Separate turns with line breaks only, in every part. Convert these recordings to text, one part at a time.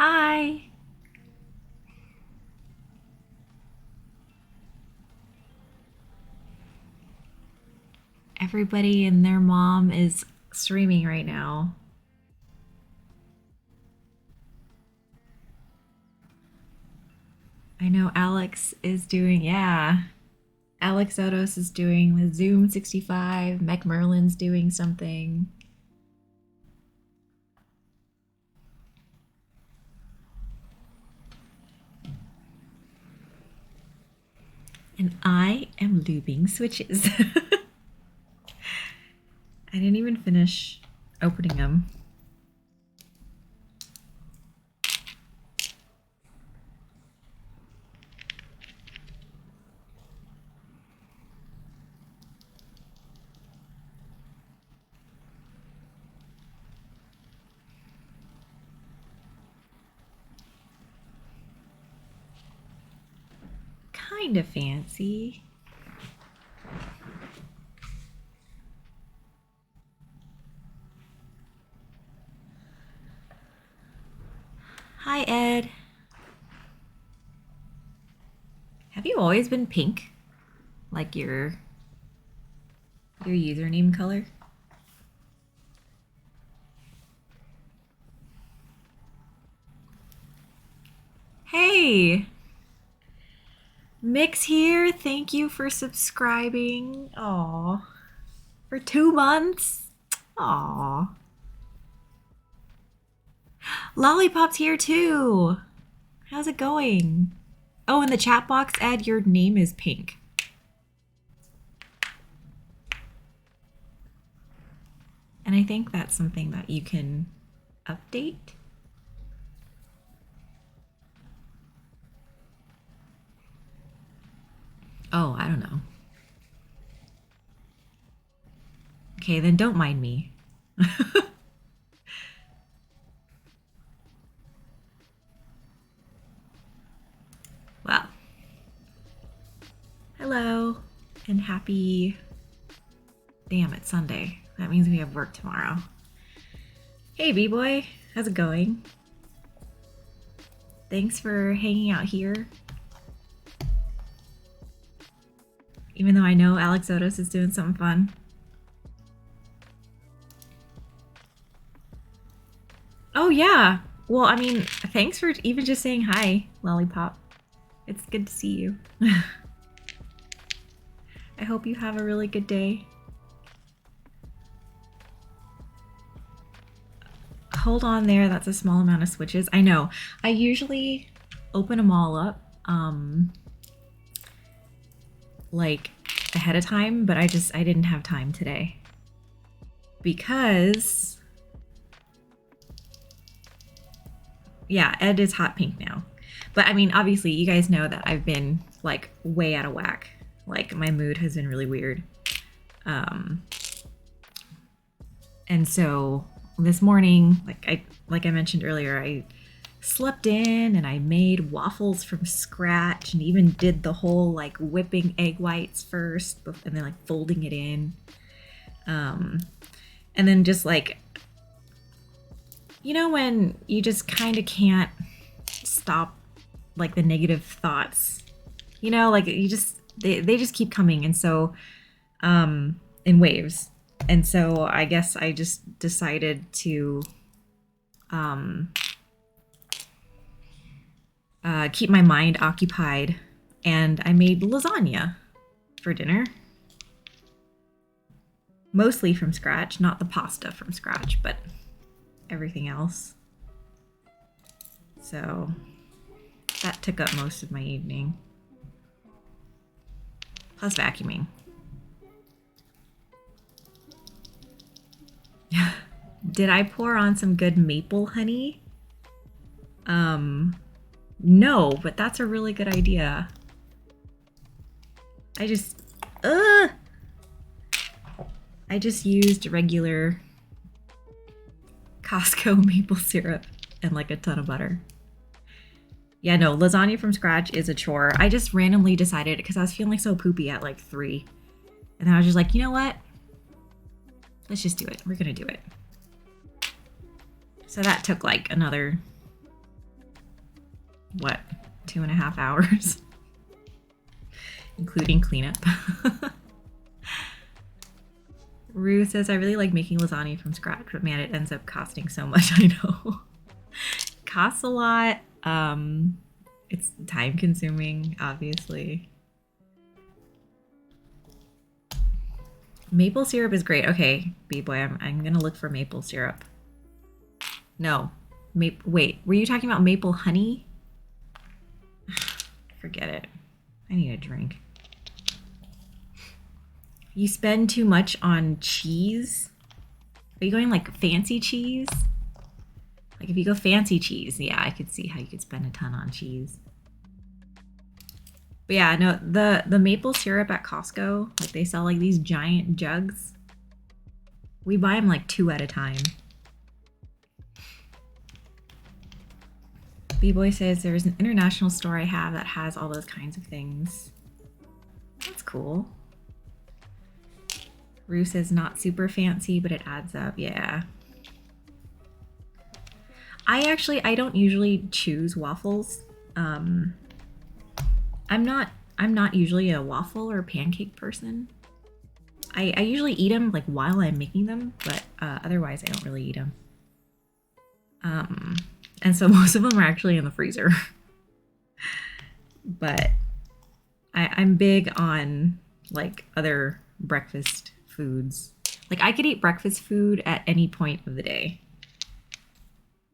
Hi! Everybody and their mom is streaming right now. I know Alex is doing, yeah. Alex Odos is doing the Zoom 65. Mech Merlin's doing something. And I am lubing switches. I didn't even finish opening them. Kind of fancy. Hi, Ed. Have you always been pink? Like your username color? Hey! Mix here, thank you for subscribing. Aw. For 2 months? Aw. Lollipop's here too. How's it going? Oh, in the chat box, Ed, your name is pink. And I think that's something that you can update. Oh, I don't know. Okay, then don't mind me. Well, hello and happy. Damn, it's Sunday. That means we have work tomorrow. Hey, B-Boy, how's it going? Thanks for hanging out here. Even though I know Alex Otis is doing something fun. Oh, yeah. Well, I mean, thanks for even just saying hi, Lollipop. It's good to see you. I hope you have a really good day. Hold on there, that's a small amount of switches. I know. I usually open them all up, like ahead of time, but I didn't have time today. Because, yeah, Ed is hot pink now. But I mean, obviously, you guys know that I've been like way out of whack. Like my mood has been really weird. And so this morning, like I mentioned earlier, I slept in and I made waffles from scratch and even did the whole like whipping egg whites first and then like folding it in. And then just like, you know, when you just kind of can't stop like the negative thoughts, you know, like you just, they just keep coming. And so, in waves. And so I guess I just decided to, keep my mind occupied, and I made lasagna for dinner. Mostly from scratch, not the pasta from scratch, but everything else. So that took up most of my evening. Plus vacuuming. Did I pour on some good maple honey? No, but that's a really good idea. I just used regular Costco maple syrup and like a ton of butter. Yeah, no, lasagna from scratch is a chore. I just randomly decided because I was feeling so poopy at like 3. And then I was just like, you know what? Let's just do it. We're gonna do it. So that took like another what, 2.5 hours, including cleanup. Rue says, I really like making lasagna from scratch, but man, it ends up costing so much. I know. Costs a lot. It's time consuming, obviously. Maple syrup is great. Okay, B-boy, I'm gonna look for maple syrup. No. Wait, were you talking about maple honey? Forget it. I need a drink. You spend too much on cheese? Are you going like fancy cheese? Like if you go fancy cheese, yeah, I could see how you could spend a ton on cheese. But yeah, no, the maple syrup at Costco, like they sell like these giant jugs. We buy them like 2 at a time. B-boy says there's an international store I have that has all those kinds of things. That's cool. Rue says not super fancy, but it adds up. Yeah. I don't usually choose waffles. I'm not usually a waffle or pancake person. I usually eat them like while I'm making them, but otherwise I don't really eat them. And so most of them are actually in the freezer. But I'm big on like other breakfast foods. Like I could eat breakfast food at any point of the day.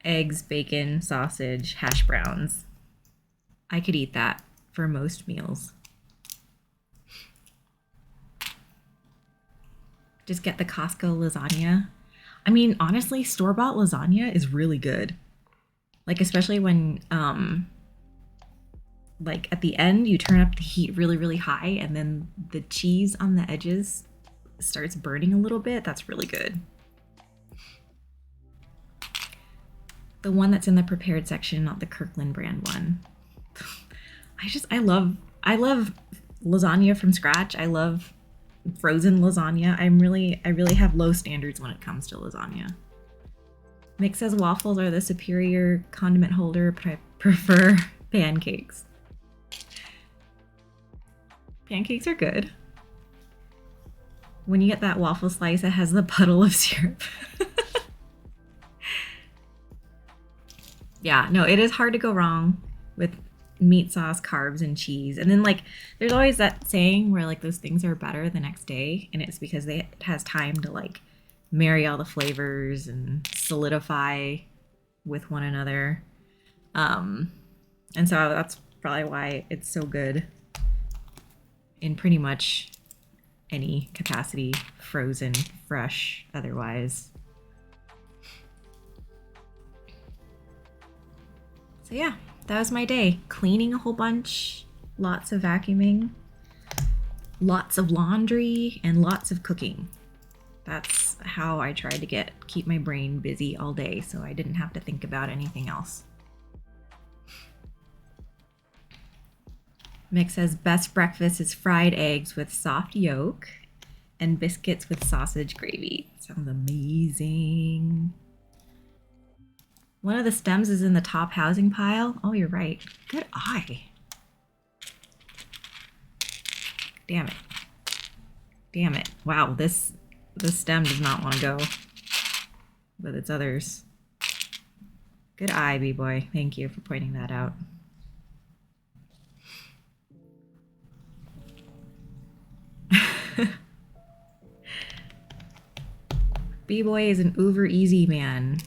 Eggs, bacon, sausage, hash browns. I could eat that for most meals. Just get the Costco lasagna. I mean, honestly, store-bought lasagna is really good. Like especially when like at the end you turn up the heat really, really high and then the cheese on the edges starts burning a little bit. That's really good. The one that's in the prepared section, not the Kirkland brand one. I love lasagna from scratch. I love frozen lasagna. I really have low standards when it comes to lasagna. Mick says waffles are the superior condiment holder, but I prefer pancakes. Pancakes are good. When you get that waffle slice, it has the puddle of syrup. Yeah, no, it is hard to go wrong with meat sauce, carbs, and cheese. And then like there's always that saying where like those things are better the next day, and it's because it has time to like marry all the flavors and solidify with one another. And so that's probably why it's so good in pretty much any capacity, frozen, fresh, otherwise. So yeah, that was my day. Cleaning a whole bunch, lots of vacuuming, lots of laundry, and lots of cooking. That's how I tried to keep my brain busy all day so I didn't have to think about anything else. Mick says best breakfast is fried eggs with soft yolk and biscuits with sausage gravy. Sounds amazing. One of the stems is in the top housing pile. Oh, you're right. Good eye. Damn it. Damn it. Wow, this stem does not want to go with its others. Good eye, B-boy. Thank you for pointing that out. B-boy is an over easy man.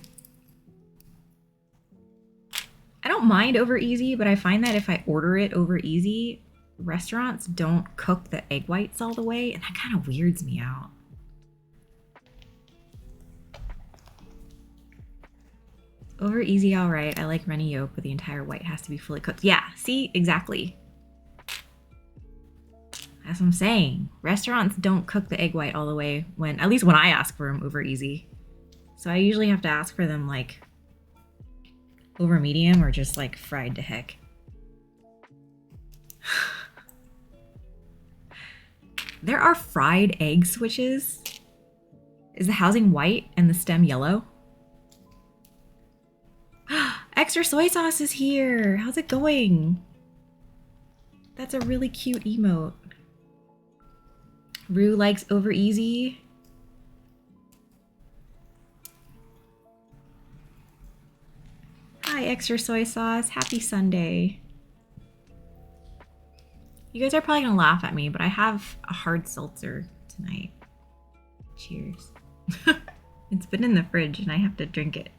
I don't mind over easy, but I find that if I order it over easy, restaurants don't cook the egg whites all the way, and that kind of weirds me out. Over easy, all right. I like runny yolk, but the entire white has to be fully cooked. Yeah, see, exactly. That's what I'm saying. Restaurants don't cook the egg white all the way at least when I ask for them over easy. So I usually have to ask for them like over medium or just like fried to heck. There are fried egg switches. Is the housing white and the stem yellow? Extra soy sauce is here. How's it going? That's a really cute emote. Rue likes over easy. Hi, extra soy sauce. Happy Sunday. You guys are probably gonna laugh at me, but I have a hard seltzer tonight. Cheers. It's been in the fridge and I have to drink it.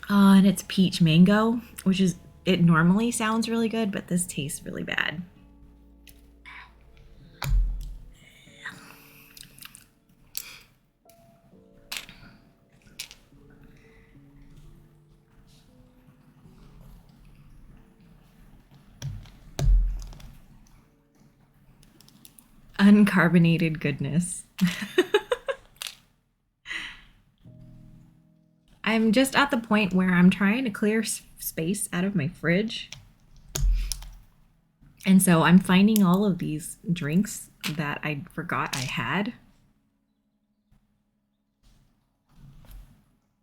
And it's peach mango, which is, it normally sounds really good, but this tastes really bad. Uncarbonated goodness. I'm just at the point where I'm trying to clear space out of my fridge. And so I'm finding all of these drinks that I forgot I had.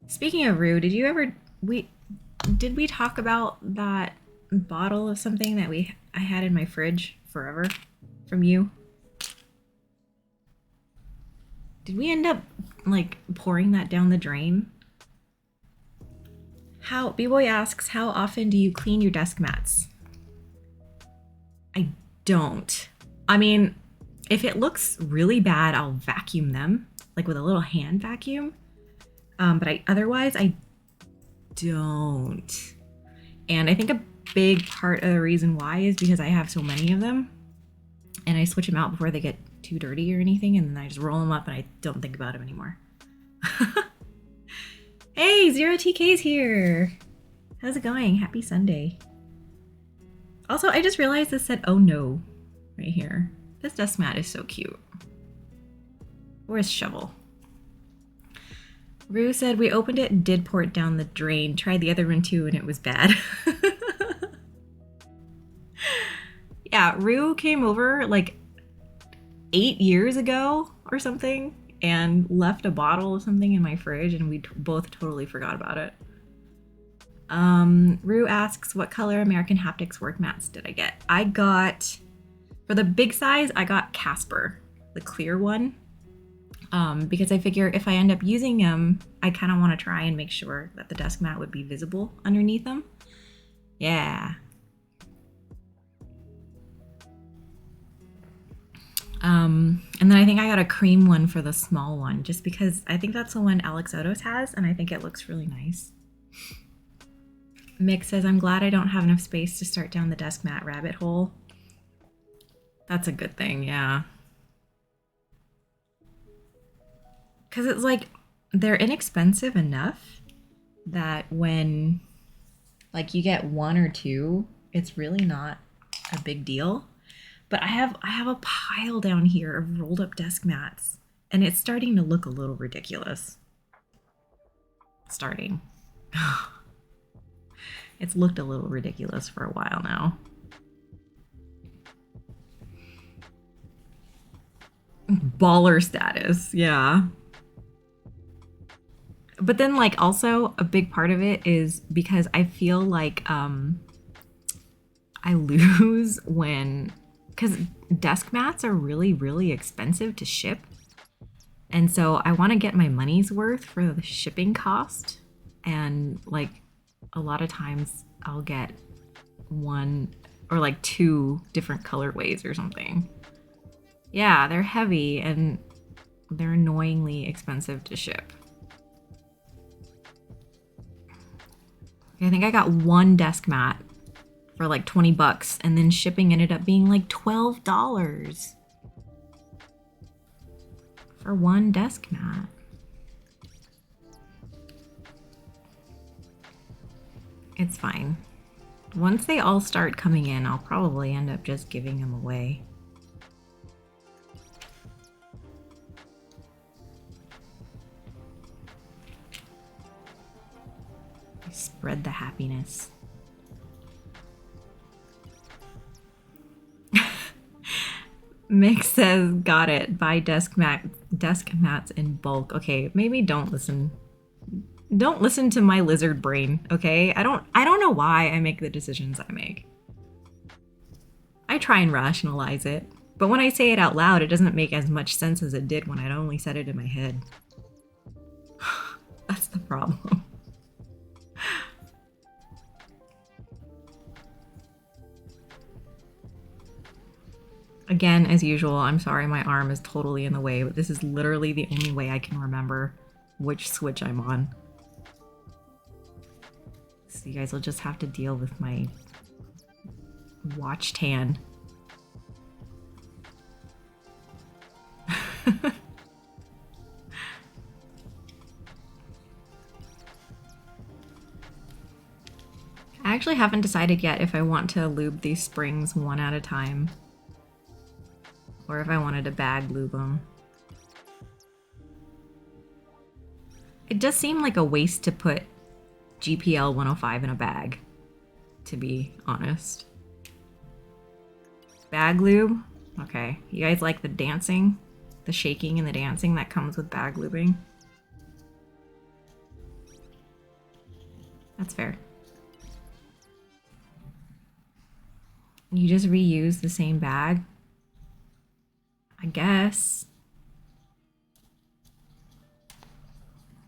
Speaking of Rue, did you ever, did we talk about that bottle of something that I had in my fridge forever from you? Did we end up like pouring that down the drain? B-Boy asks, how often do you clean your desk mats? I don't. I mean, if it looks really bad, I'll vacuum them, like with a little hand vacuum. But otherwise I don't. And I think a big part of the reason why is because I have so many of them and I switch them out before they get too dirty or anything, and then I just roll them up and I don't think about them anymore. Hey, Zero TK's here. How's it going? Happy Sunday. Also, I just realized this said, oh no, right here. This desk mat is so cute. Where's Shovel? Rue said, we opened it and did pour it down the drain. Tried the other one too and it was bad. Yeah, Rue came over like 8 years ago or something and left a bottle of something in my fridge and we both totally forgot about it. Rue asks, what color American Haptics work mats did I get? I got, for the big size, I got Casper, the clear one. Because I figure if I end up using them, I kind of want to try and make sure that the desk mat would be visible underneath them. Yeah. And then I think I got a cream one for the small one, just because I think that's the one Alex Otos has, and I think it looks really nice. Mick says, I'm glad I don't have enough space to start down the desk mat rabbit hole. That's a good thing, yeah. Because it's like, they're inexpensive enough that when like you get one or two, it's really not a big deal. But I have a pile down here of rolled up desk mats and it's starting to look a little ridiculous. Starting. It's looked a little ridiculous for a while now. Baller status, yeah. But then like also a big part of it is because I feel like I lose when, because desk mats are really, really expensive to ship. And so I want to get my money's worth for the shipping cost. And like a lot of times I'll get one or like two different colorways or something. Yeah, they're heavy and they're annoyingly expensive to ship. I think I got one desk mat for like 20 bucks and then shipping ended up being like $12 for one desk mat. It's fine. Once they all start coming in, I'll probably end up just giving them away. Spread the happiness. Mick says, got it. Buy desk mats in bulk. Okay, maybe don't listen. Don't listen to my lizard brain, okay? I don't know why I make the decisions I make. I try and rationalize it, but when I say it out loud, it doesn't make as much sense as it did when I'd only said it in my head. That's the problem. Again, as usual, I'm sorry my arm is totally in the way, but this is literally the only way I can remember which switch I'm on. So you guys will just have to deal with my watch tan. I actually haven't decided yet if I want to lube these springs one at a time, or if I wanted to bag lube them. It does seem like a waste to put GPL 105 in a bag, to be honest. Bag lube? Okay. You guys like the dancing? The shaking and the dancing that comes with bag lubing? That's fair. You just reuse the same bag? I guess.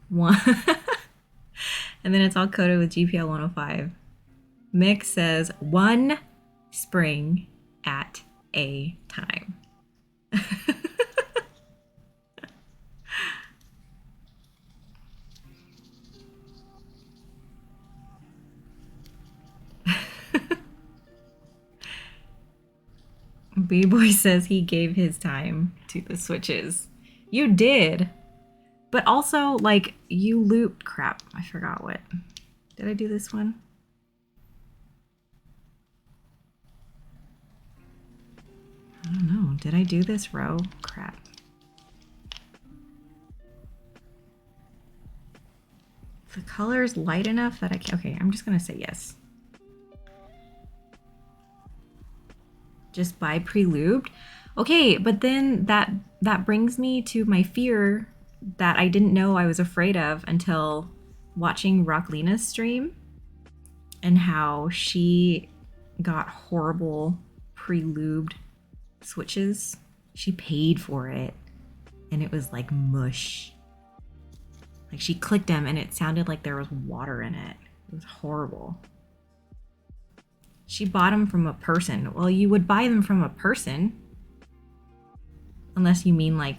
One. And then it's all coated with GPL 105. Mick says 1 spring at a time. B-Boy says he gave his time to the switches. You did. But also, like, you looped... Crap, I forgot what. Did I do this one? I don't know. Did I do this row? Crap. The color's light enough that I can... Okay, I'm just gonna say yes. Just buy pre-lubed? Okay, but then that brings me to my fear that I didn't know I was afraid of until watching Rocklina's stream and how she got horrible pre-lubed switches. She paid for it and it was like mush. Like she clicked them and it sounded like there was water in it. It was horrible. She bought them from a person. Well, you would buy them from a person. Unless you mean like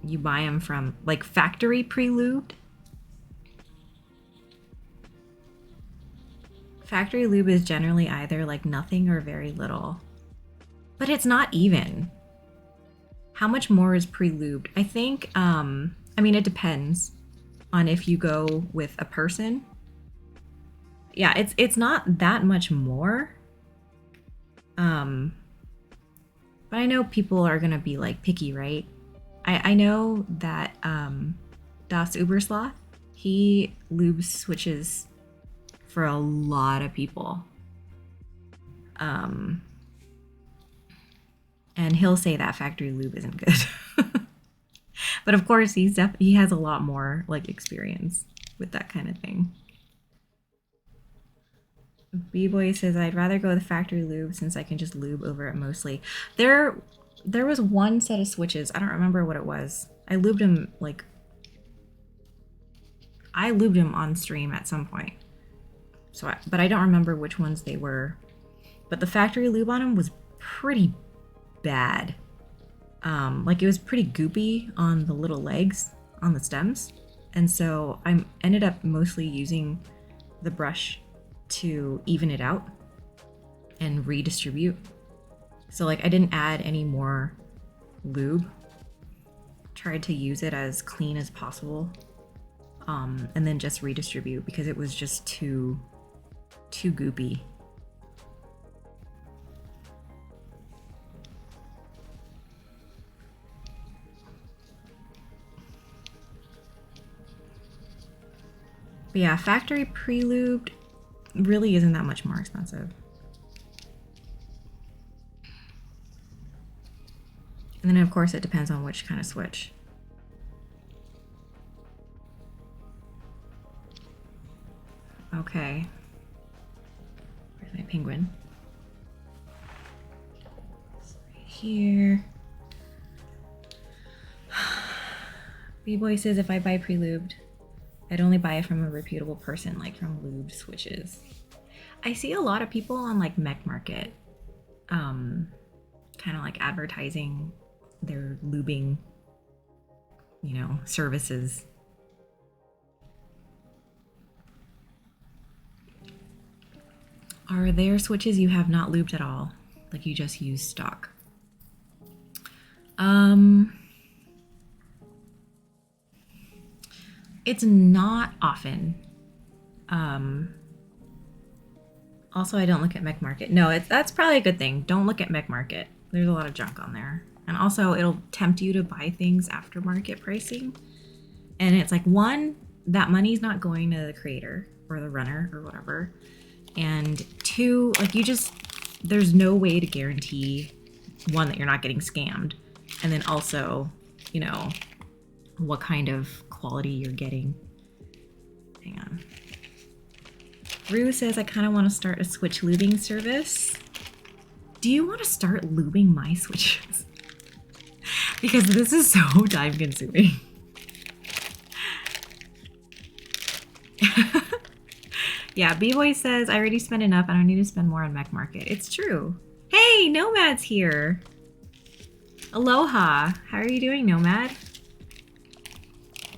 you buy them from like factory pre-lubed. Factory lube is generally either like nothing or very little. But it's not even. How much more is pre-lubed? I think, I mean, it depends on if you go with a person. Yeah, it's not that much more. But I know people are gonna be like picky, right? I know that Das Ubersloth, he lubes switches for a lot of people. And he'll say that factory lube isn't good. But of course, he has a lot more like experience with that kind of thing. B-Boy says, I'd rather go with factory lube since I can just lube over it mostly. There was one set of switches. I don't remember what it was. I lubed him on stream at some point. But I don't remember which ones they were. But the factory lube on him was pretty bad. Like it was pretty goopy on the little legs on the stems. And so I ended up mostly using the brush to even it out and redistribute. So like I didn't add any more lube. Tried to use it as clean as possible. And then just redistribute because it was just too goopy. But yeah, factory pre-lubed really isn't that much more expensive. And then of course it depends on which kind of switch. Okay. Where's my penguin? Right here. B-Boy says if I buy pre-lubed, I'd only buy it from a reputable person, like from lubed switches. I see a lot of people on like Mech Market, kind of like advertising their lubing, you know, services. Are there switches you have not lubed at all? Like you just use stock? It's not often. Also, I don't look at Mech Market. No, that's probably a good thing. Don't look at Mech Market. There's a lot of junk on there. And also, it'll tempt you to buy things after market pricing. And it's like, one, that money's not going to the creator or the runner or whatever. And two, like there's no way to guarantee, one, that you're not getting scammed. And then also, you know, what kind of quality you're getting. Hang on. Rue says, I kind of want to start a Switch lubing service. Do you want to start lubing my Switches? Because this is so time consuming. Yeah, B-Boy says, I already spent enough. I don't need to spend more on Mech Market. It's true. Hey, Nomad's here. Aloha. How are you doing, Nomad?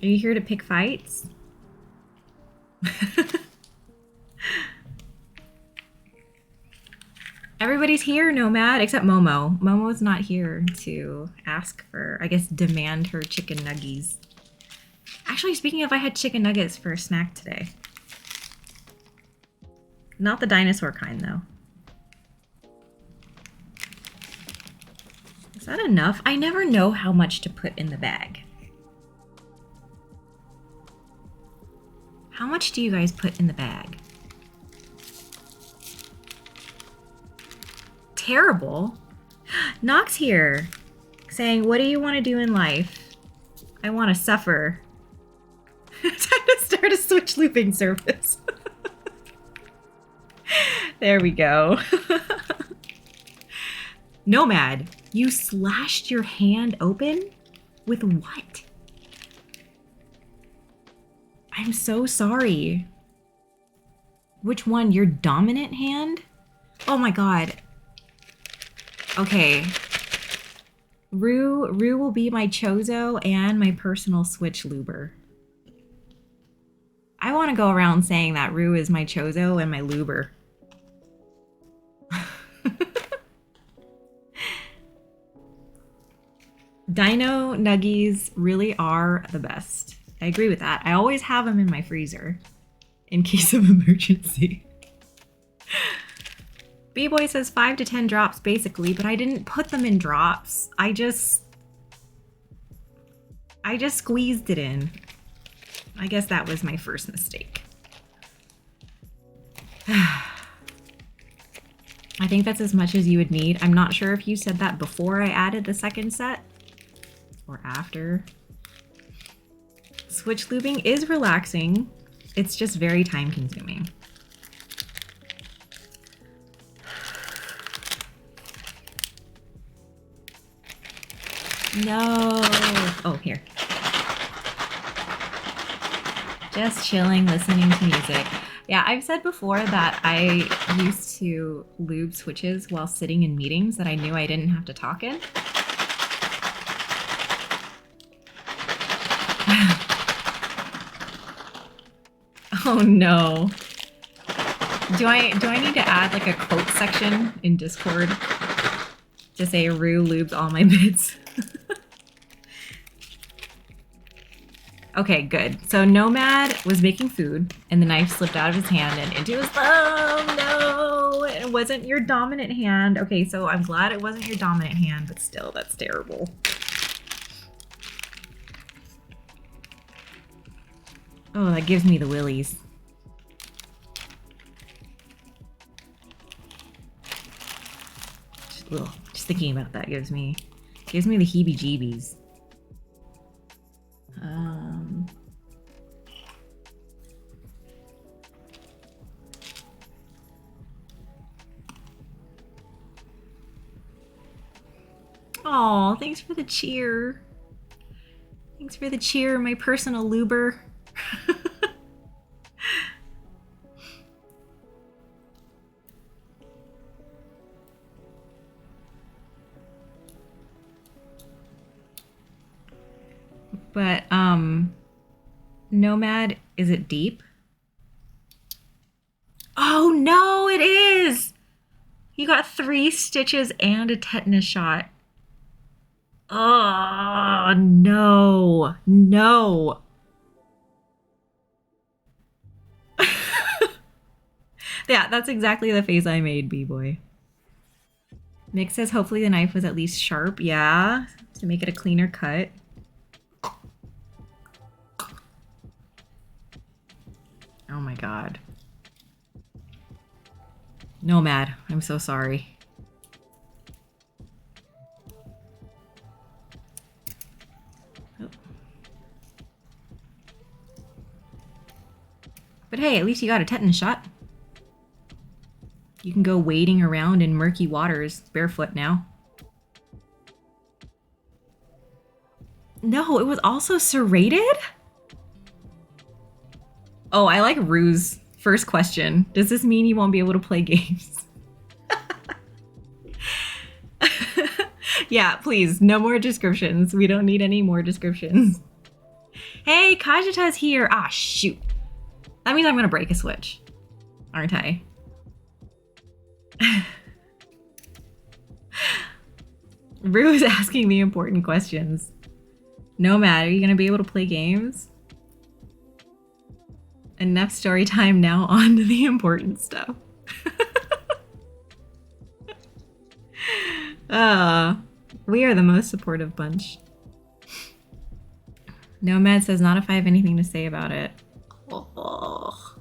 Are you here to pick fights? Everybody's here, Nomad, except Momo. Momo's not here to ask for, I guess, demand her chicken nuggies. Actually, speaking of, I had chicken nuggets for a snack today. Not the dinosaur kind, though. Is that enough? I never know how much to put in the bag. How much do you guys put in the bag? Terrible. Nox here, saying, what do you want to do in life? I want to suffer. Time to start a Switch looping service. There we go. Nomad, you slashed your hand open? With what? I'm so sorry. Which one? Your dominant hand? Oh my god. Okay. Rue will be my Chozo and my personal Switch luber. I want to go around saying that Rue is my Chozo and my luber. Dino nuggies really are the best. I agree with that. I always have them in my freezer in case of emergency. B-Boy says 5 to 10 drops basically, but I didn't put them in drops. I just squeezed it in. I guess that was my first mistake. I think that's as much as you would need. I'm not sure if you said that before I added the second set or after. Switch lubing is relaxing. It's just very time consuming. No. Oh, here. Just chilling, listening to music. Yeah, I've said before that I used to lube switches while sitting in meetings that I knew I didn't have to talk in. Oh no. Do I need to add like a quote section in Discord to say Rue lubes all my bits? Okay, good. So Nomad was making food and the knife slipped out of his hand and into his thumb. No, it wasn't your dominant hand. Okay, so I'm glad it wasn't your dominant hand, but still, that's terrible. Oh, that gives me the willies. Just thinking about that gives me Gives me the heebie-jeebies. Oh, thanks for the cheer. Thanks for the cheer, my personal luber. But, Nomad, is it deep? Oh no, it is! You got 3 stitches and a tetanus shot. Oh, no. No. Yeah, that's exactly the face I made, B-boy. Nick says hopefully the knife was at least sharp. Yeah, to make it a cleaner cut. Oh my god. Nomad, I'm so sorry. Oh. But hey, at least you got a tetanus shot. You can go wading around in murky waters barefoot now. No, it was also serrated? Oh, I like Rue's first question. Does this mean you won't be able to play games? Yeah, please, no more descriptions. We don't need any more descriptions. Hey, Kajita's here. Ah, shoot. That means I'm gonna break a switch, aren't I? Rue is asking the important questions. Nomad, are you gonna be able to play games? Enough story time, now on to the important stuff. We are the most supportive bunch. Nomad says not if I have anything to say about it. Oh.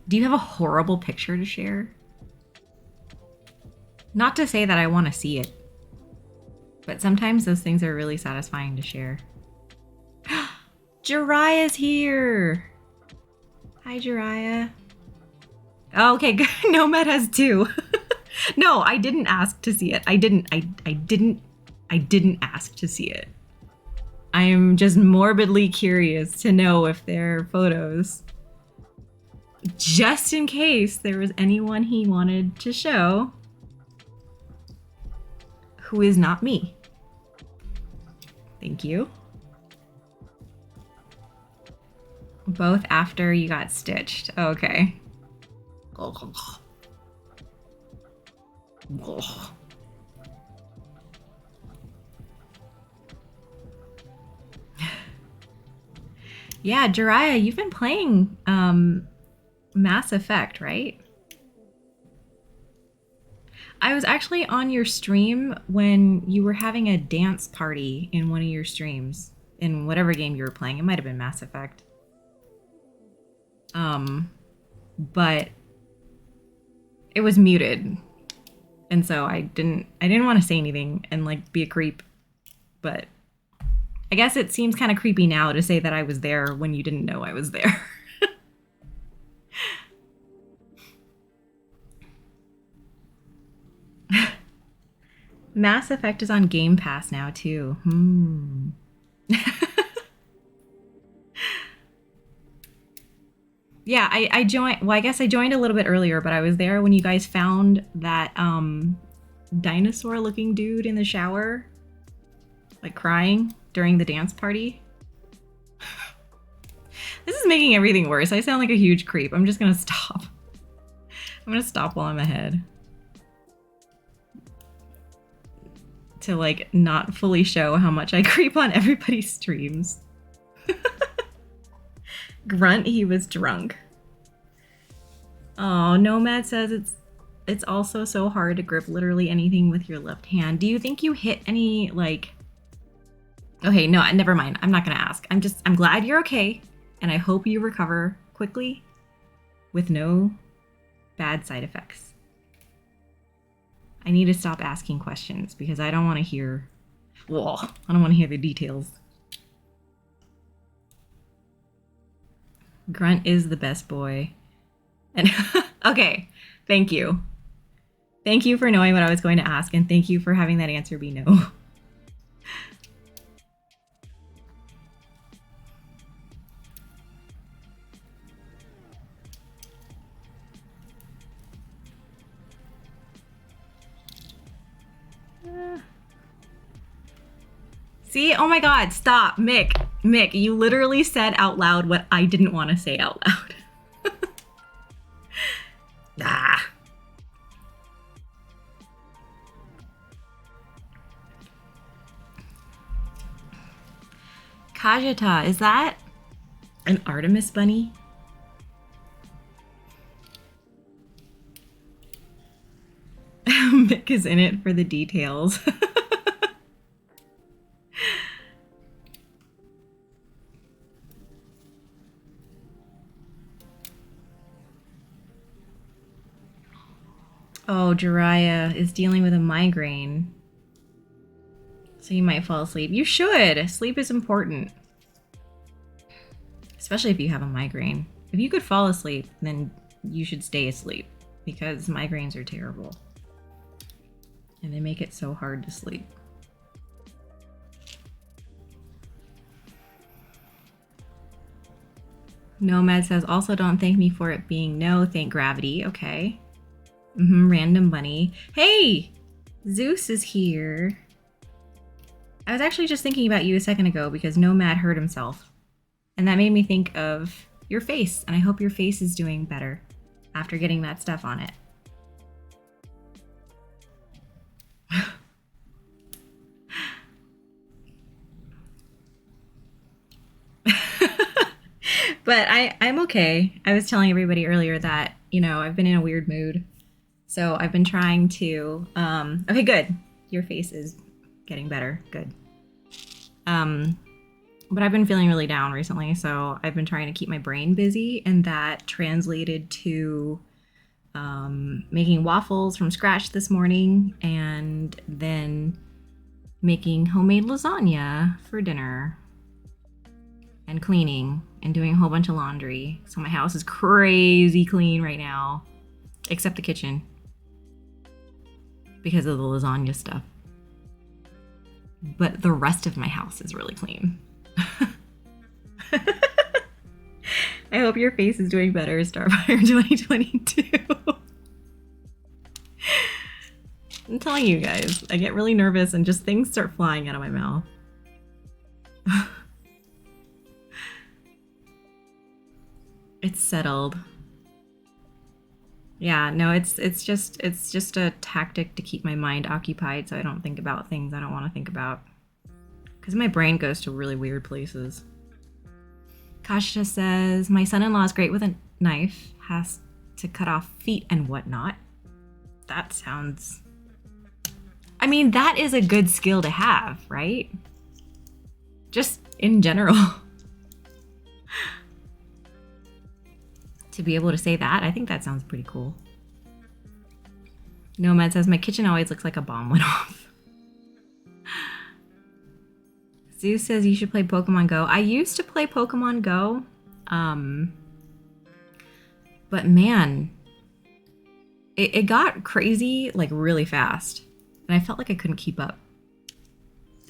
Do you have a horrible picture to share? Not to say that I want to see it, but sometimes those things are really satisfying to share. Jariah's here! Hi, Jariah. Oh, okay, good. Nomad has 2. No, I didn't ask to see it. I didn't ask to see it. I am just morbidly curious to know if they're photos. Just in case there was anyone he wanted to show who is not me. Thank you. Both after you got stitched. Okay. Yeah, Jariah, you've been playing Mass Effect, right? I was actually on your stream when you were having a dance party in one of your streams. In whatever game you were playing. It might have been Mass Effect. But it was muted. And so I didn't want to say anything and like be a creep. But I guess it seems kind of creepy now to say that I was there when you didn't know I was there. Mass Effect is on Game Pass now too. Yeah, I joined. Well, I guess I joined a little bit earlier, but I was there when you guys found that dinosaur-looking dude in the shower, like crying during the dance party. This is making everything worse. I sound like a huge creep. I'm just gonna stop. I'm gonna stop while I'm ahead. To like not fully show how much I creep on everybody's streams. Grunt, he was drunk. Oh, Nomad says it's also so hard to grip literally anything with your left hand. Do you think you hit any, like... Okay, no, never mind. I'm not gonna ask. I'm glad you're okay, and I hope you recover quickly with no bad side effects. I need to stop asking questions because I don't want to hear... Whoa, I don't want to hear the details. Grunt is the best boy. And okay, thank you. Thank you for knowing what I was going to ask, and thank you for having that answer be no. See? Oh my god, stop. Mick, you literally said out loud what I didn't want to say out loud. Ah. Kajita, is that an Artemis bunny? Mick is in it for the details. Oh, Jiraiya is dealing with a migraine. So you might fall asleep. You should! Sleep is important. Especially if you have a migraine. If you could fall asleep, then you should stay asleep. Because migraines are terrible. And they make it so hard to sleep. Nomad says, also don't thank me for it being no, thank gravity. Okay. Random bunny. Hey! Zeus is here. I was actually just thinking about you a second ago because Nomad hurt himself. And that made me think of your face. And I hope your face is doing better after getting that stuff on it. But I'm okay. I was telling everybody earlier that, you know, I've been in a weird mood. So I've been trying to, okay, good. Your face is getting better. Good. But I've been feeling really down recently, so I've been trying to keep my brain busy, and that translated to making waffles from scratch this morning, and then making homemade lasagna for dinner, and cleaning, and doing a whole bunch of laundry. So my house is crazy clean right now, except the kitchen, because of the lasagna stuff. But the rest of my house is really clean. I hope your face is doing better, Starfire 2022. I'm telling you guys, I get really nervous and just things start flying out of my mouth. It's settled. Yeah, no, it's just a tactic to keep my mind occupied so I don't think about things I don't want to think about. Because my brain goes to really weird places. Kasha says, my son-in-law is great with a knife, has to cut off feet and whatnot. That sounds... I mean, that is a good skill to have, right? Just in general. To be able to say that, I think that sounds pretty cool. Nomad says, my kitchen always looks like a bomb went off. Zeus says you should play Pokemon Go. I used to play Pokemon Go. But man, it got crazy like really fast. And I felt like I couldn't keep up.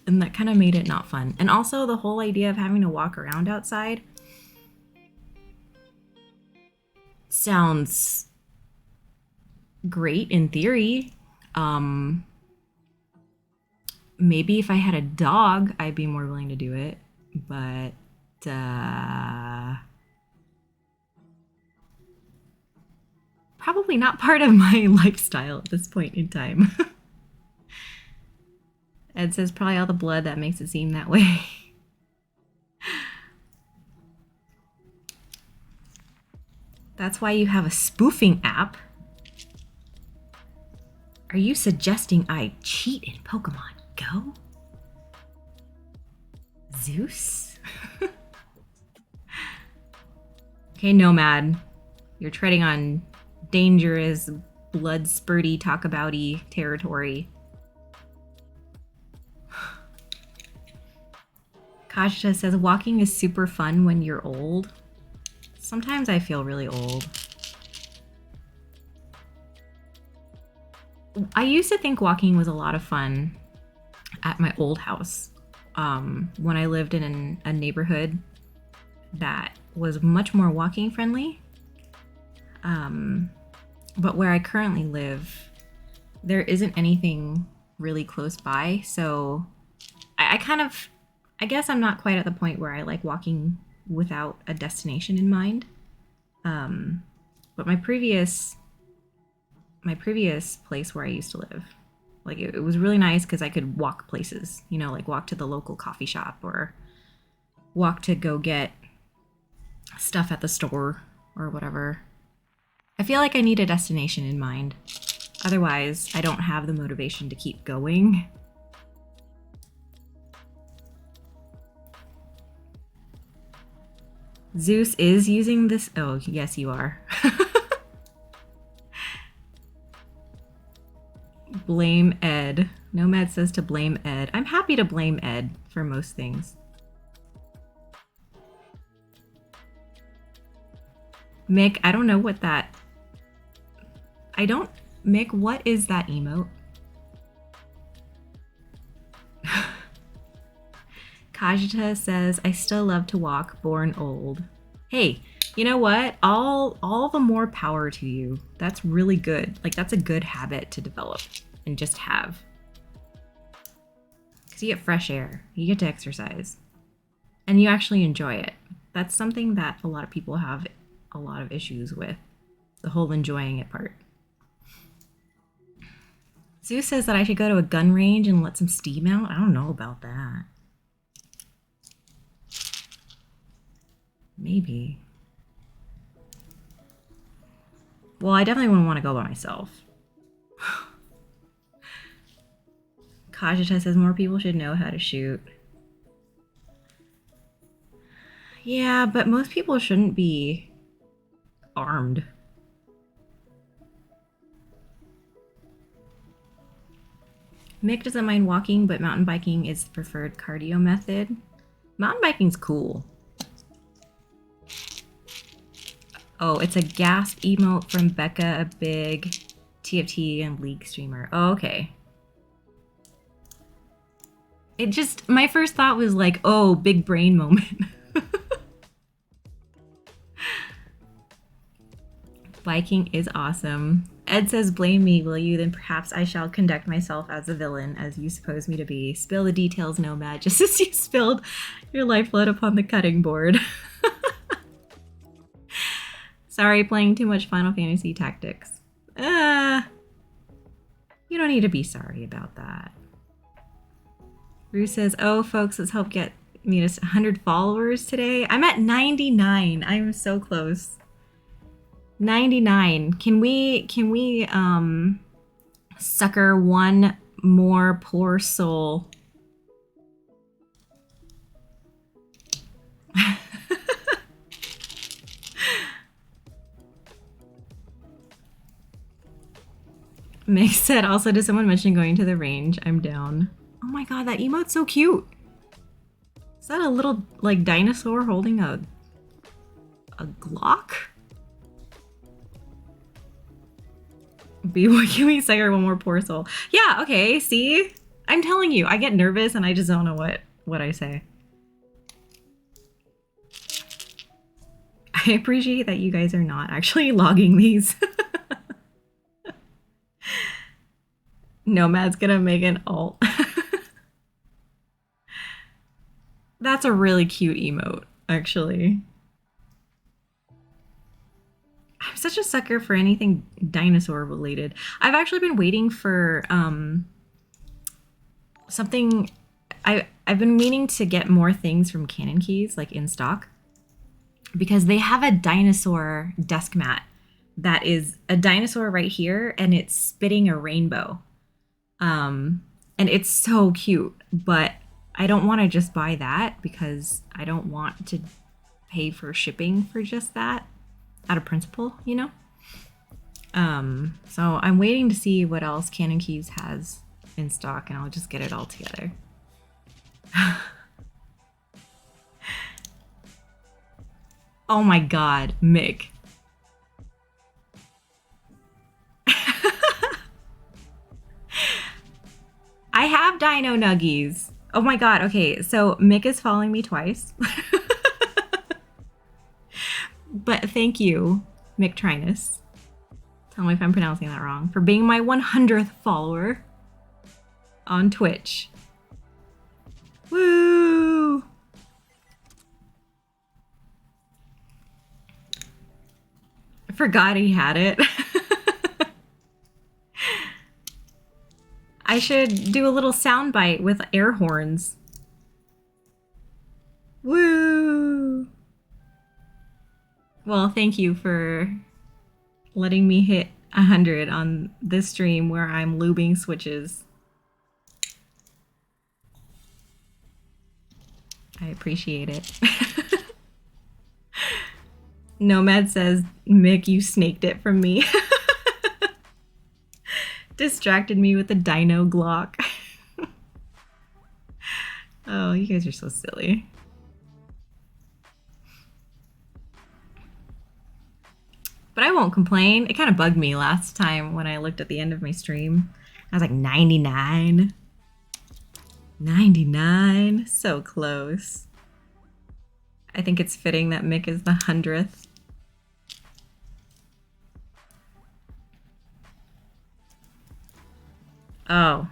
And that kind of made it not fun. And also the whole idea of having to walk around outside sounds great in theory. Maybe if I had a dog, I'd be more willing to do it. But probably not part of my lifestyle at this point in time. Ed says probably all the blood that makes it seem that way. That's why you have a spoofing app. Are you suggesting I cheat in Pokemon Go? Zeus? Okay, Nomad. You're treading on dangerous, blood spurty, talk abouty territory. Kashta says, walking is super fun when you're old. Sometimes I feel really old. I used to think walking was a lot of fun at my old house when I lived in a neighborhood that was much more walking friendly. But where I currently live, there isn't anything really close by. So I guess I'm not quite at the point where I like walking without a destination in mind. But my previous place where I used to live, like it was really nice because I could walk places, you know, like walk to the local coffee shop or walk to go get stuff at the store or whatever. I feel like I need a destination in mind. Otherwise, I don't have the motivation to keep going. Zeus is using this. Oh, yes, you are. Blame Ed. Nomad says to blame Ed. I'm happy to blame Ed for most things. Mick, I don't know what that... Mick, what is that emote? Kajita says, I still love to walk, born old. Hey, you know what? All the more power to you. That's really good. Like, that's a good habit to develop and just have. Because you get fresh air. You get to exercise. And you actually enjoy it. That's something that a lot of people have a lot of issues with. The whole enjoying it part. Zeus says that I should go to a gun range and let some steam out. I don't know about that. Maybe. Well, I definitely wouldn't want to go by myself. Kajita says more people should know how to shoot. Yeah, but most people shouldn't be armed. Mick doesn't mind walking, but mountain biking is the preferred cardio method. Mountain biking's cool. Oh, it's a gasp emote from Becca, a big TFT and League streamer. Oh, okay. It just, my first thought was like, oh, big brain moment. Biking is awesome. Ed says, blame me, will you? Then perhaps I shall conduct myself as a villain, as you suppose me to be. Spill the details, Nomad, just as you spilled your lifeblood upon the cutting board. Sorry, playing too much Final Fantasy Tactics. You don't need to be sorry about that. Rue says, oh, folks, let's help get me to 100 followers today. I'm at 99. I'm so close. 99. Can we sucker one more poor soul? Mick said, also, did someone mention going to the range? I'm down. Oh my god, that emote's so cute. Is that a little, like, dinosaur holding a Glock? Can we sucker one more poor soul? Yeah, okay, see? I'm telling you, I get nervous and I just don't know what I say. I appreciate that you guys are not actually logging these. Nomad's gonna make an alt. That's a really cute emote, actually. I'm such a sucker for anything dinosaur related. I've actually been waiting for something. I've been meaning to get more things from Canon Keys, like in stock, because they have a dinosaur desk mat that is a dinosaur right here, and it's spitting a rainbow. And it's so cute, but I don't want to just buy that because I don't want to pay for shipping for just that out of principle, you know? So I'm waiting to see what else Cannon Keys has in stock, and I'll just get it all together. Oh my god, Mick. I have Dino Nuggies. Oh my god, okay, so Mick is following me twice. But thank you, Mick Trinus. Tell me if I'm pronouncing that wrong. For being my 100th follower on Twitch. Woo! I forgot he had it. I should do a little soundbite with air horns. Woo! Well, thank you for letting me hit 100 on this stream where I'm lubing switches. I appreciate it. Nomad says, Mick, you snaked it from me. Distracted me with the dino Glock. Oh, you guys are so silly. But I won't complain. It kind of bugged me last time when I looked at the end of my stream. I was like 99. 99. So close. I think it's fitting that Mick is the 100th. Oh.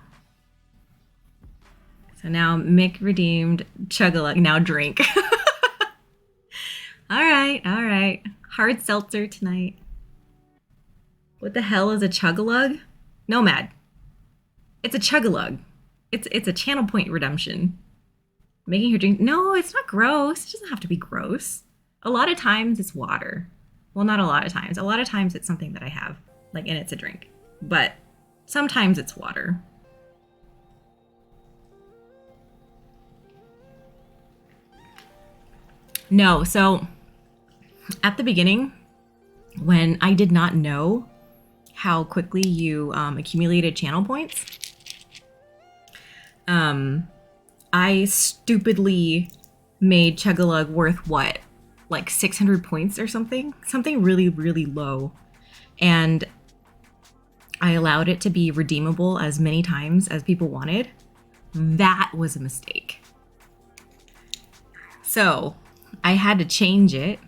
So now Mick redeemed Chug-a-Lug. Now drink. Alright, alright. Hard seltzer tonight. What the hell is a Chug-a-Lug? Nomad. It's a Chug-a-Lug. It's a channel point redemption. Making her drink. No, it's not gross. It doesn't have to be gross. A lot of times it's water. Well, not a lot of times. A lot of times it's something that I have. Like, and it's a drink. But sometimes it's water. No, so at the beginning, when I did not know how quickly you accumulated channel points, I stupidly made Chug-a-Lug worth what? Like 600 points or something? Something really, really low. And I allowed it to be redeemable as many times as people wanted. That was a mistake. So I had to change it.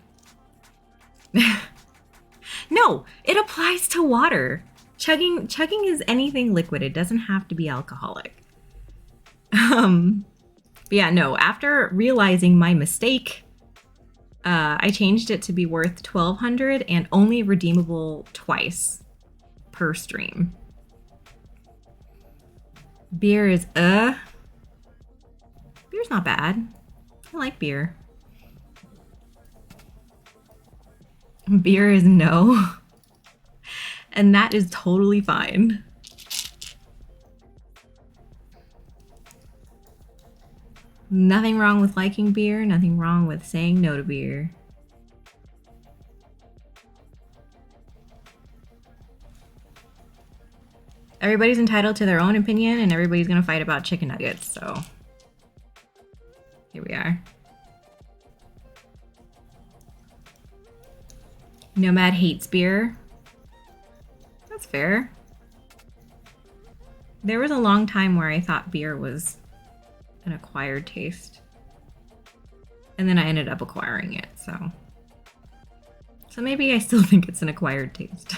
No, it applies to water. Chugging is anything liquid. It doesn't have to be alcoholic. But yeah, no, after realizing my mistake, I changed it to be worth 1,200 and only redeemable twice per stream. Beer is, beer's not bad. I like beer. Beer is no. And that is totally fine. Nothing wrong with liking beer, nothing wrong with saying no to beer. Everybody's entitled to their own opinion, and everybody's gonna fight about chicken nuggets, so here we are. Nomad hates beer. That's fair. There was a long time where I thought beer was an acquired taste. And then I ended up acquiring it, so. So maybe I still think it's an acquired taste.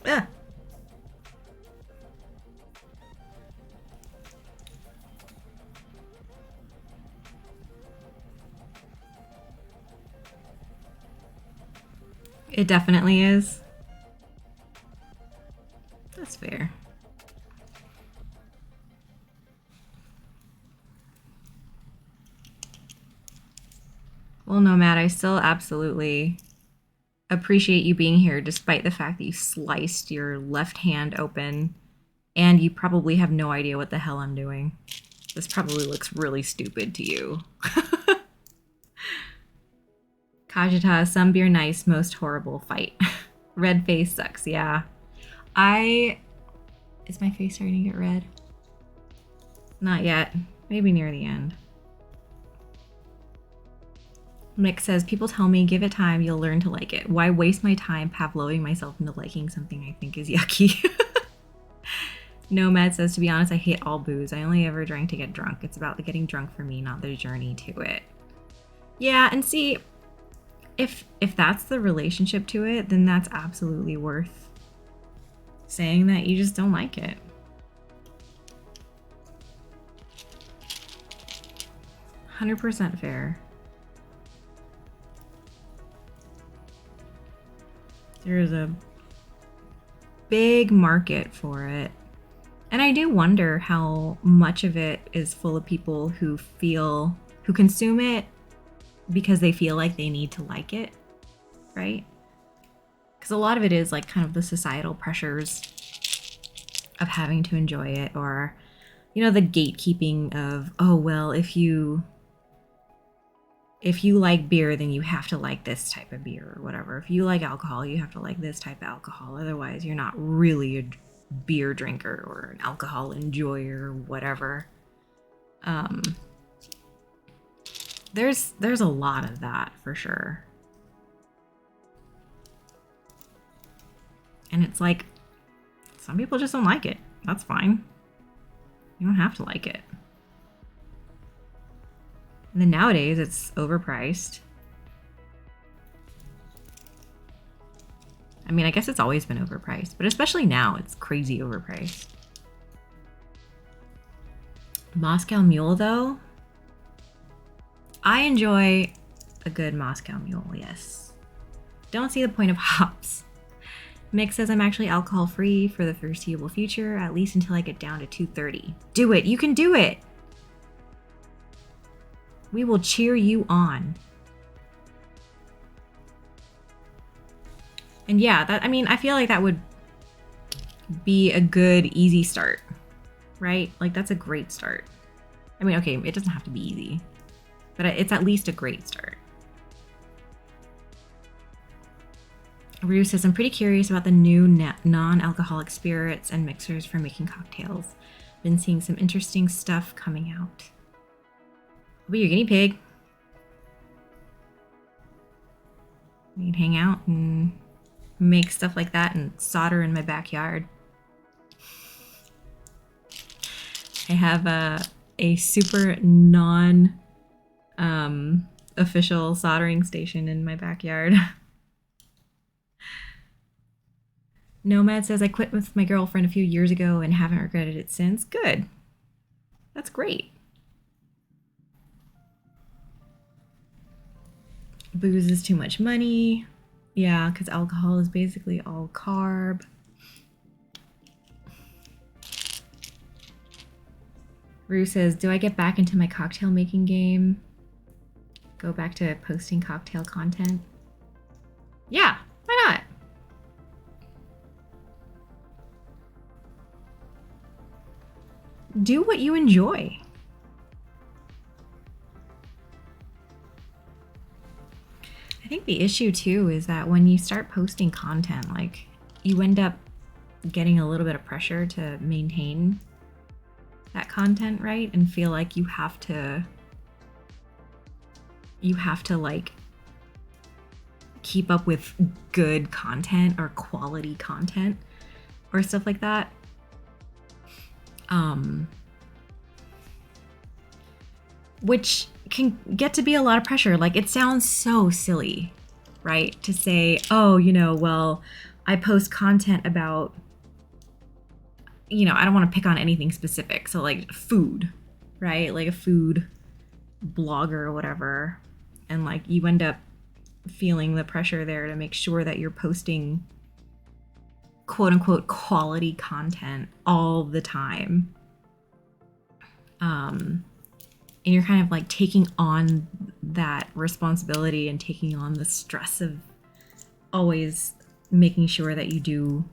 Ah. It definitely is. That's fair. Well, Nomad, I still absolutely appreciate you being here despite the fact that you sliced your left hand open and you probably have no idea what the hell I'm doing. This probably looks really stupid to you. Kajita, some beer nice, most horrible fight. Red face sucks, yeah. Is my face starting to get red? Not yet. Maybe near the end. Mick says, people tell me, give it time, you'll learn to like it. Why waste my time Pavloving myself into liking something I think is yucky? Nomad says, to be honest, I hate all booze. I only ever drank to get drunk. It's about the getting drunk for me, not the journey to it. Yeah, and see, if that's the relationship to it, then that's absolutely worth saying that you just don't like it. %100 fair. There's a big market for it. And I do wonder how much of it is full of people who consume it because they feel like they need to like it, right? Because a lot of it is like kind of the societal pressures of having to enjoy it, or, you know, the gatekeeping of, oh, well, if you like beer, then you have to like this type of beer or whatever. If you like alcohol, you have to like this type of alcohol. Otherwise, you're not really a beer drinker or an alcohol enjoyer or whatever. There's a lot of that for sure. And it's like, some people just don't like it. That's fine. You don't have to like it. And then nowadays, it's overpriced. I mean, I guess it's always been overpriced, but especially now, it's crazy overpriced. Moscow Mule, though, I enjoy a good Moscow Mule, yes. Don't see the point of hops. Mick says, I'm actually alcohol-free for the foreseeable future, at least until I get down to 230. Do it! You can do it! We will cheer you on. And yeah, I feel like that would be a good, easy start, right? Like, that's a great start. I mean, okay, it doesn't have to be easy, but it's at least a great start. Rue says, I'm pretty curious about the new non-alcoholic spirits and mixers for making cocktails. Been seeing some interesting stuff coming out. I'll be your guinea pig. We can hang out and make stuff like that and solder in my backyard. I have a super official soldering station in my backyard. Nomad says, I quit with my girlfriend a few years ago and haven't regretted it since. Good. That's great. Booze is too much money. Yeah, because alcohol is basically all carb. Rue says, do I get back into my cocktail making game? Go back to posting cocktail content? Yeah, why not? Do what you enjoy. I think the issue too is that when you start posting content, like, you end up getting a little bit of pressure to maintain that content, right? And feel like you have to like keep up with good content or quality content or stuff like that. Which can get to be a lot of pressure. Like, it sounds so silly, right? To say, oh, well, I post content about, I don't want to pick on anything specific. So like food, right? Like a food blogger or whatever. And like, you end up feeling the pressure there to make sure that you're posting quote unquote quality content all the time. And you're kind of like taking on that responsibility and taking on the stress of always making sure that you do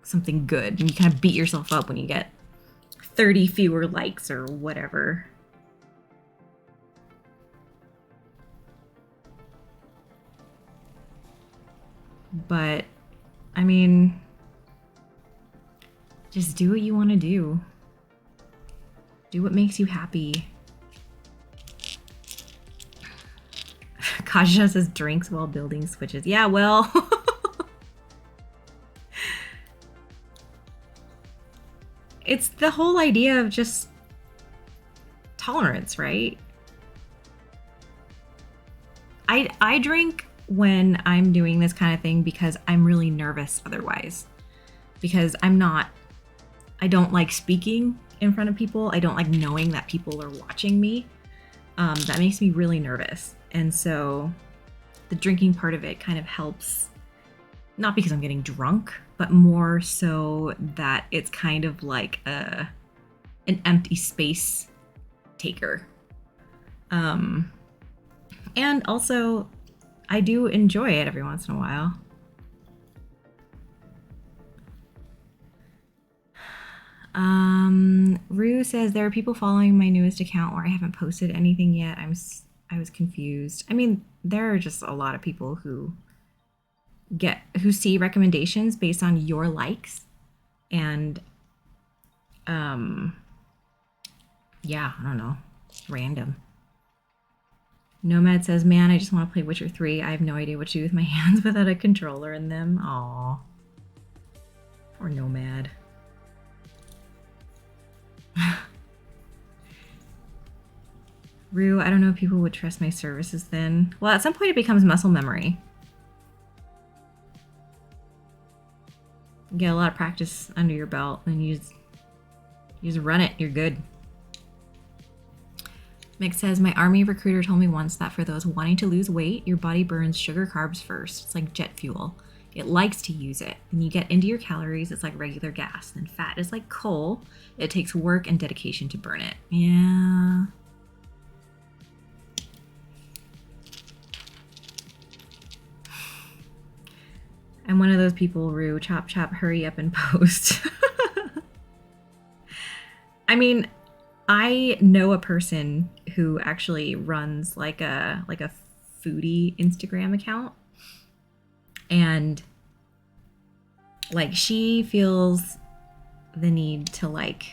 something good. And you kind of beat yourself up when you get 30 fewer likes or whatever. But, I mean, just do what you want to do. Do what makes you happy. Kaja says drinks while building switches. Yeah, well. It's the whole idea of just tolerance, right? I drink when I'm doing this kind of thing because I'm really nervous otherwise. Because I don't like speaking in front of people. I don't like knowing that people are watching me. That makes me really nervous. And so the drinking part of it kind of helps, not because I'm getting drunk, but more so that it's kind of like an empty space taker. And also, I do enjoy it every once in a while. Rue says there are people following my newest account where I haven't posted anything yet. I was confused. I mean, there are just a lot of people who see recommendations based on your likes, and yeah, I don't know, it's random. Nomad says, man, I just want to play Witcher 3. I have no idea what to do with my hands without a controller in them. Aww. Poor Nomad. Rue, I don't know if people would trust my services then. Well, at some point it becomes muscle memory. You get a lot of practice under your belt, and you just run it. You're good. Mick says, my army recruiter told me once that for those wanting to lose weight, your body burns sugar carbs first. It's like jet fuel. It likes to use it. When you get into your calories, it's like regular gas. Then fat is like coal. It takes work and dedication to burn it. Yeah. I'm one of those people, Rue. Chop, chop, hurry up and post. I mean, I know a person who actually runs like a foodie Instagram account, and like she feels the need to like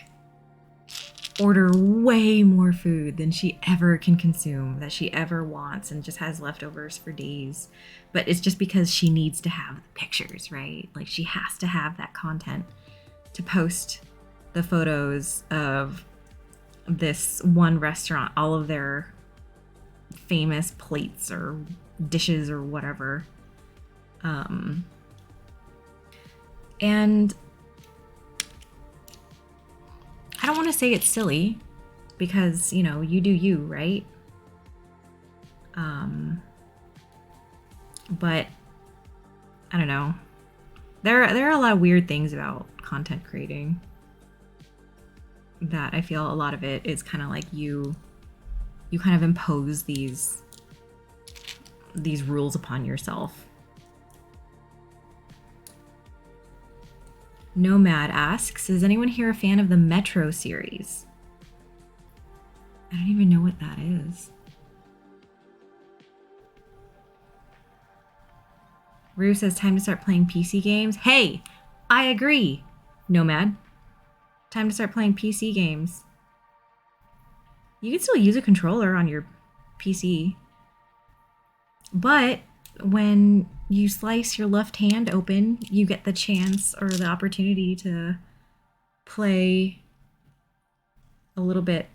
order way more food than she ever can consume, that she ever wants, and just has leftovers for days. But it's just because she needs to have the pictures, right? Like she has to have that content to post the photos of this one restaurant, all of their famous plates or dishes or whatever. And I don't want to say it's silly, because, you know, you do you, right? But I don't know. There are a lot of weird things about content creating that I feel a lot of it is kind of like you kind of impose these rules upon yourself. Nomad asks, is anyone here a fan of the Metro series? I don't even know what that is. Rue says, time to start playing PC games. Hey, I agree, Nomad. Time to start playing PC games. You can still use a controller on your PC. But when you slice your left hand open, you get the chance or the opportunity to play a little bit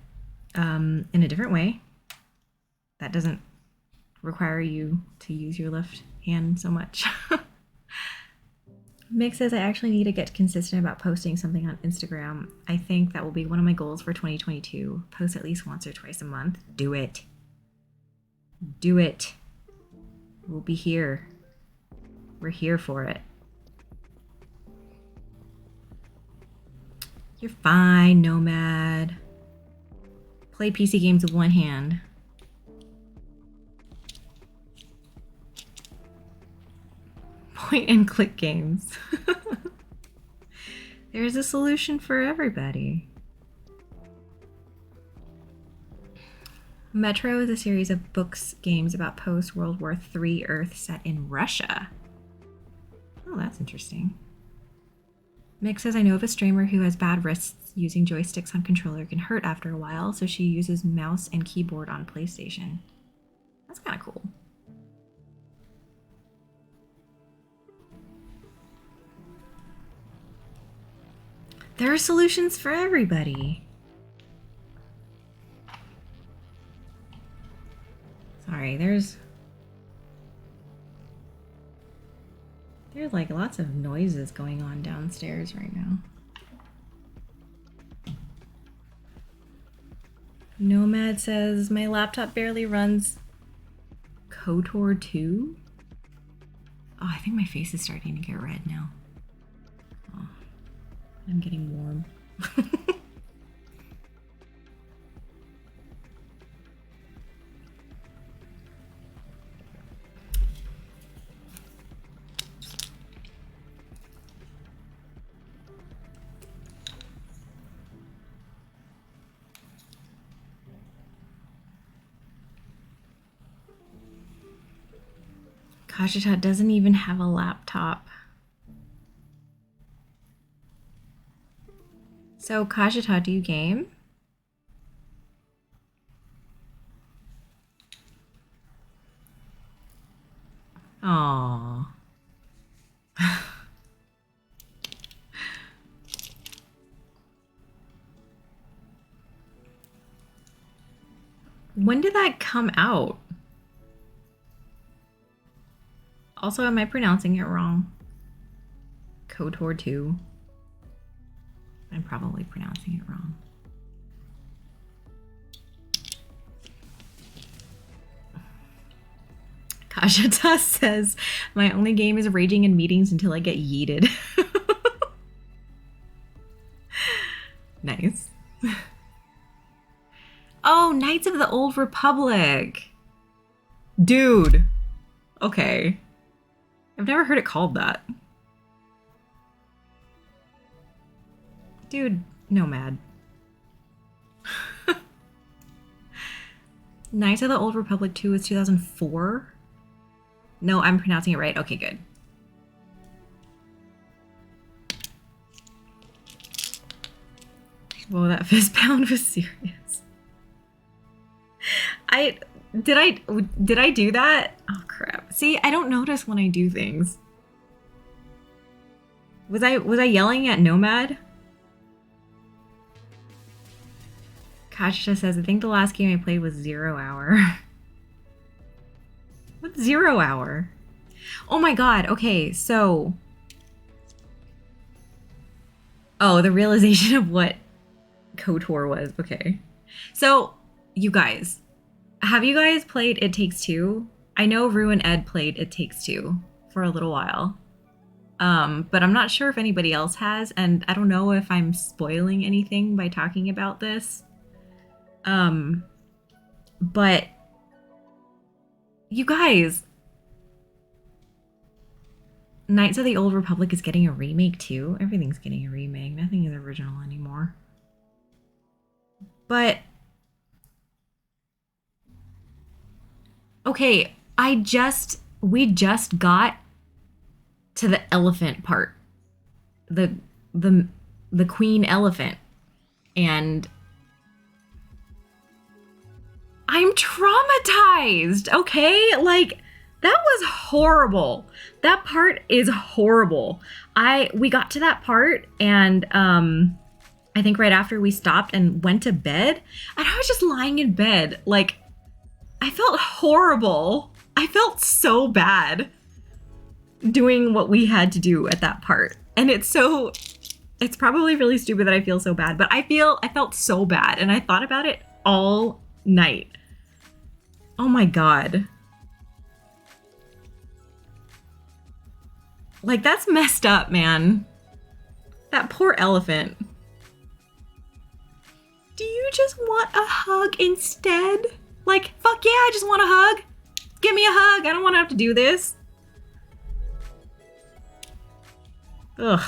in a different way. That doesn't require you to use your left hand so much. Mick says, I actually need to get consistent about posting something on Instagram. I think that will be one of my goals for 2022. Post at least once or twice a month. Do it. Do it. We'll be here. We're here for it. You're fine, Nomad. Play PC games with one hand. Point and click games. There's a solution for everybody. Metro is a series of games about post-World War III Earth set in Russia. Oh, that's interesting. Mick says, I know of a streamer who has bad wrists using joysticks on controller can hurt after a while, so she uses mouse and keyboard on PlayStation. That's kind of cool. There are solutions for everybody. Sorry, there's like lots of noises going on downstairs right now. Nomad says, my laptop barely runs KOTOR 2. Oh, I think my face is starting to get red now. Oh, I'm getting warm. Kashita doesn't even have a laptop. So, Kashita, do you game? Aww. When did that come out? Also, am I pronouncing it wrong? KOTOR 2. I'm probably pronouncing it wrong. Kashita says, my only game is raging in meetings until I get yeeted. Nice. Oh, Knights of the Old Republic. Dude. Okay. I've never heard it called that. Dude, Nomad. Knights of the Old Republic 2 was 2004? No, I'm pronouncing it right. Okay, good. Whoa, that fist pound was serious. Did I do that? Oh crap. See, I don't notice when I do things. Was I yelling at Nomad? Kasha says, I think the last game I played was 0 Hour. What's 0 Hour? Oh my god, okay, so... Oh, the realization of what KOTOR was, okay. So, you guys, have you guys played It Takes Two? I know Rue and Ed played It Takes Two for a little while. But I'm not sure if anybody else has, and I don't know if I'm spoiling anything by talking about this. But you guys, Knights of the Old Republic is getting a remake too. Everything's getting a remake. Nothing is original anymore. But okay, we just got to the elephant part. The queen elephant. And I'm traumatized, okay? Like, that was horrible. That part is horrible. We got to that part and I think right after we stopped and went to bed, and I was just lying in bed. Like, I felt horrible. I felt so bad doing what we had to do at that part. And it's probably really stupid that I feel so bad, but I felt so bad and I thought about it all night. Oh my god. Like, that's messed up, man. That poor elephant. Do you just want a hug instead? Like, fuck yeah, I just want a hug. Give me a hug. I don't want to have to do this. Ugh.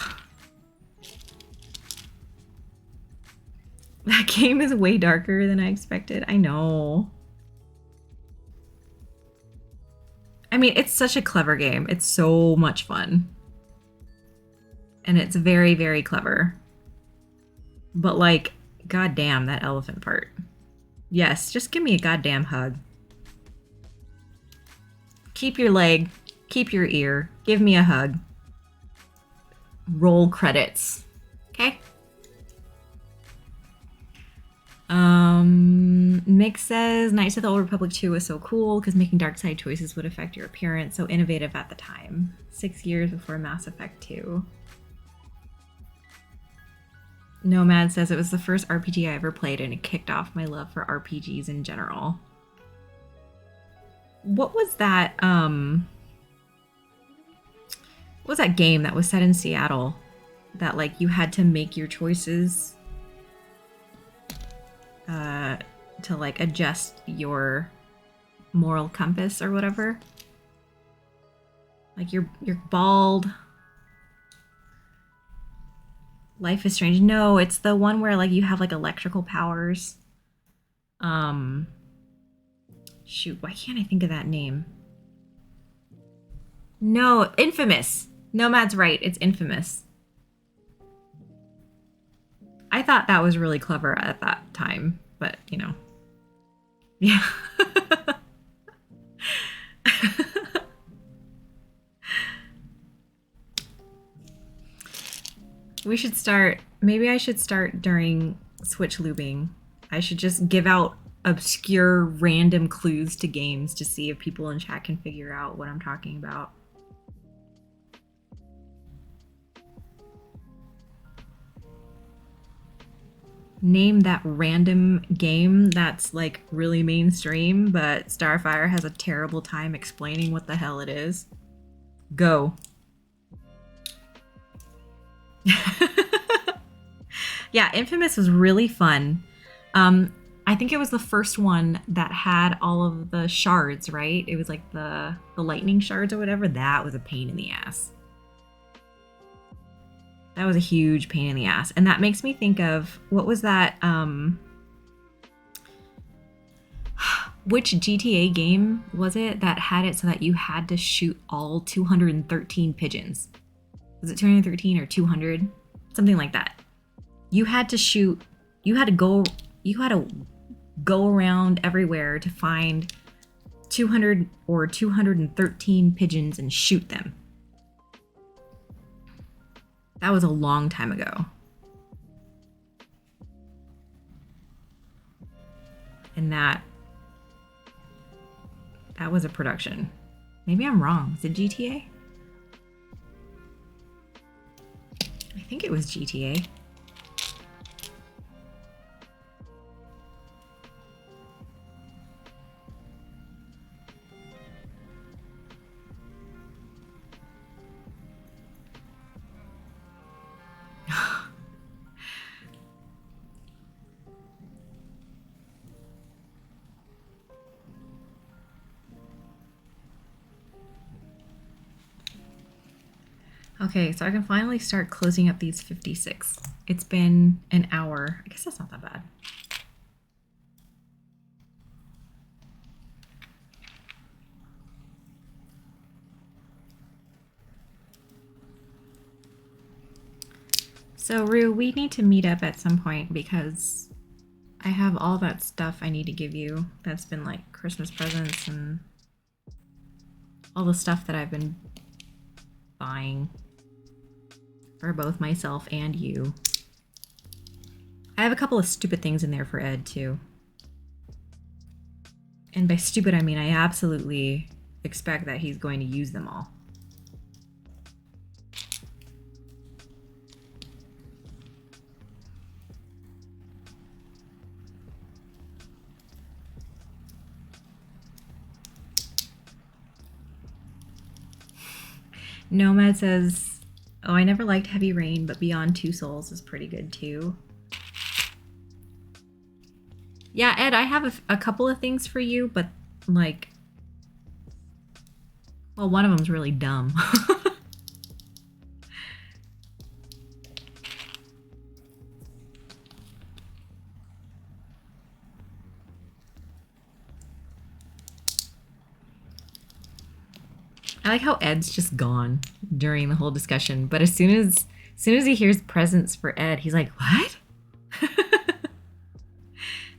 That game is way darker than I expected. I know. I mean, it's such a clever game. It's so much fun. And it's very, very clever. But like, goddamn, that elephant part. Yes, just give me a goddamn hug. Keep your leg, keep your ear, give me a hug. Roll credits. Okay? Mick says, Knights of the Old Republic 2 was so cool because making dark side choices would affect your appearance. So innovative at the time. 6 years before Mass Effect 2. Nomad says, it was the first RPG I ever played and it kicked off my love for RPGs in general. What was that, what was that game that was set in Seattle? That, like, you had to make your choices to, like, adjust your moral compass or whatever? Like, you're bald. Life is Strange. No, it's the one where, like, you have, like, electrical powers. Shoot, why can't I think of that name? No, Infamous. Nomad's right, it's Infamous. I thought that was really clever at that time, but, you know. Yeah. We should start, maybe I should start during Switch Lubing. I should just give out obscure random clues to games to see if people in chat can figure out what I'm talking about. Name that random game that's like really mainstream, but Starfire has a terrible time explaining what the hell it is. Go. Yeah, Infamous was really fun. I think it was the first one that had all of the shards, right? It was like the lightning shards or whatever. That was a pain in the ass. That was a huge pain in the ass. And that makes me think of, what was that? Which GTA game was it that had it so that you had to shoot all 213 pigeons? Was it 213 or 200? Something like that. You had to shoot, you had to go around everywhere to find 200 or 213 pigeons and shoot them. That was a long time ago. And that was a production. Maybe I'm wrong. Is it GTA? I think it was GTA. Okay, so I can finally start closing up these 56. It's been an hour. I guess that's not that bad. So, Rue, we need to meet up at some point because I have all that stuff I need to give you that's been like Christmas presents and all the stuff that I've been buying for both myself and you. I have a couple of stupid things in there for Ed, too. And by stupid, I mean I absolutely expect that he's going to use them all. Nomad says, oh, I never liked Heavy Rain, but Beyond Two Souls is pretty good too. Yeah, Ed, I have a couple of things for you, but like, well, one of them's really dumb. I like how Ed's just gone during the whole discussion, but as soon as As soon as he hears presents for Ed, he's like, what?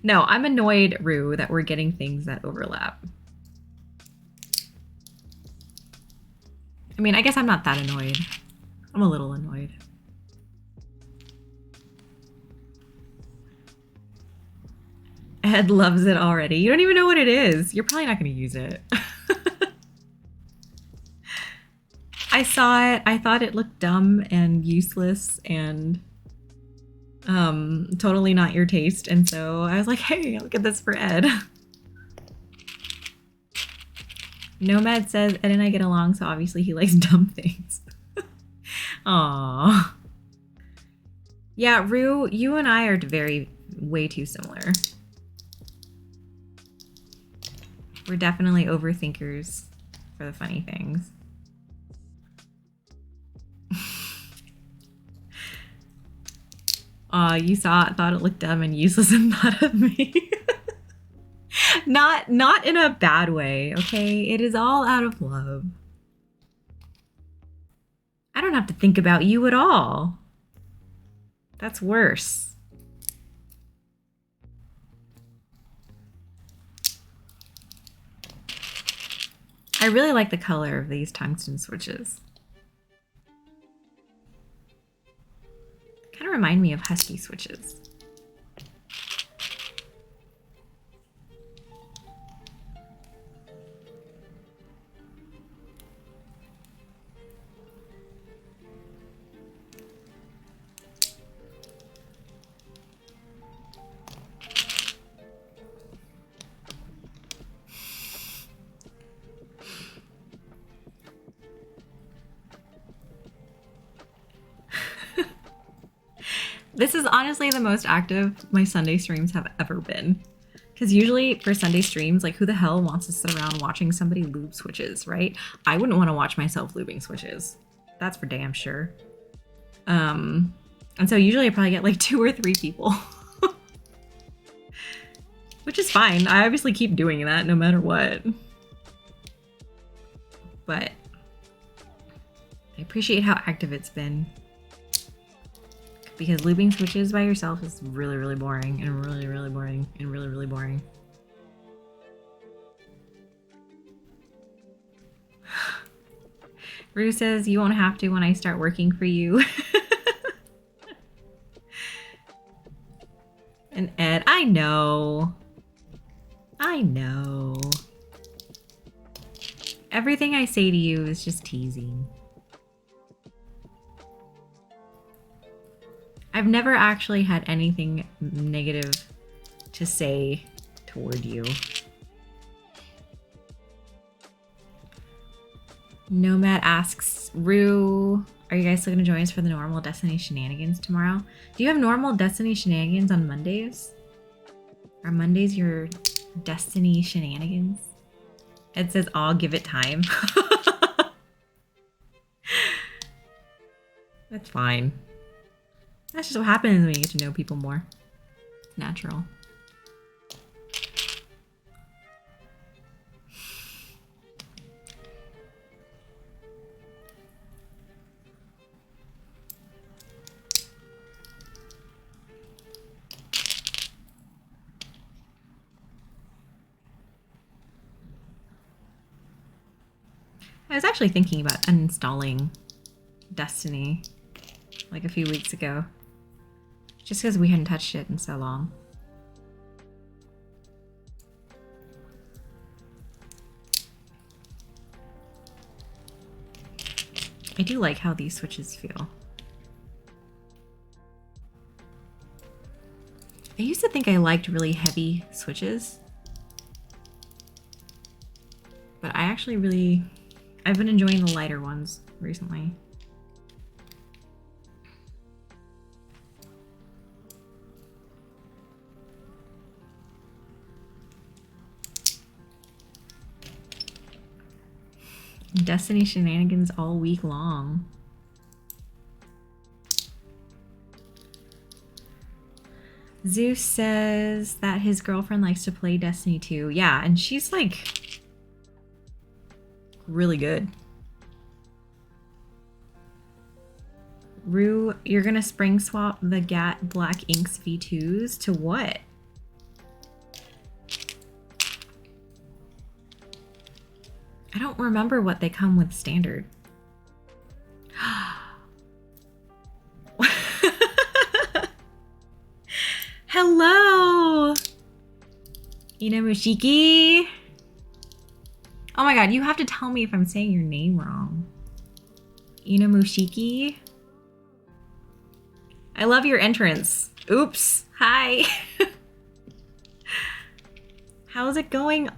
No, I'm annoyed, Rue, that we're getting things that overlap. I mean, I guess I'm not that annoyed. I'm a little annoyed. Ed loves it already. You don't even know what it is. You're probably not going to use it. I saw it. I thought it looked dumb and useless and totally not your taste. And so I was like, hey, look at this for Ed. Nomad says Ed and I get along, so obviously he likes dumb things. Aww. Yeah, Rue, you and I are way too similar. We're definitely overthinkers for the funny things. You thought it looked dumb and useless and thought of me. Not in a bad way, okay? It is all out of love. I don't have to think about you at all. That's worse. I really like the color of these tungsten switches. Kind of remind me of husky switches. This is honestly the most active my Sunday streams have ever been. Because usually for Sunday streams, like who the hell wants to sit around watching somebody lube switches, right? I wouldn't want to watch myself lubing switches. That's for damn sure. And so usually I probably get like 2 or 3 people. Which is fine. I obviously keep doing that no matter what. But I appreciate how active it's been. Because lubing switches by yourself is really, really boring and really, really boring and really, really boring. Rue says, you won't have to when I start working for you. And Ed, I know. I know. Everything I say to you is just teasing. I've never actually had anything negative to say toward you. Nomad asks, Rue, are you guys still going to join us for the normal Destiny shenanigans tomorrow? Do you have normal Destiny shenanigans on Mondays? Are Mondays your Destiny shenanigans? Ed says, I'll give it time. That's fine. That's just what happens when you get to know people more. It's natural. I was actually thinking about uninstalling Destiny like a few weeks ago. Just because we hadn't touched it in so long. I do like how these switches feel. I used to think I liked really heavy switches. But I actually I've been enjoying the lighter ones recently. Destiny shenanigans all week long. Zeus says that his girlfriend likes to play Destiny 2. Yeah, and she's like really good. Rue, you're gonna spring swap the GAT Black Inks V2s to what? I don't remember what they come with standard. Hello! Inamushiki! Oh my god, you have to tell me if I'm saying your name wrong. Inamushiki? I love your entrance. Oops. Hi. How's it going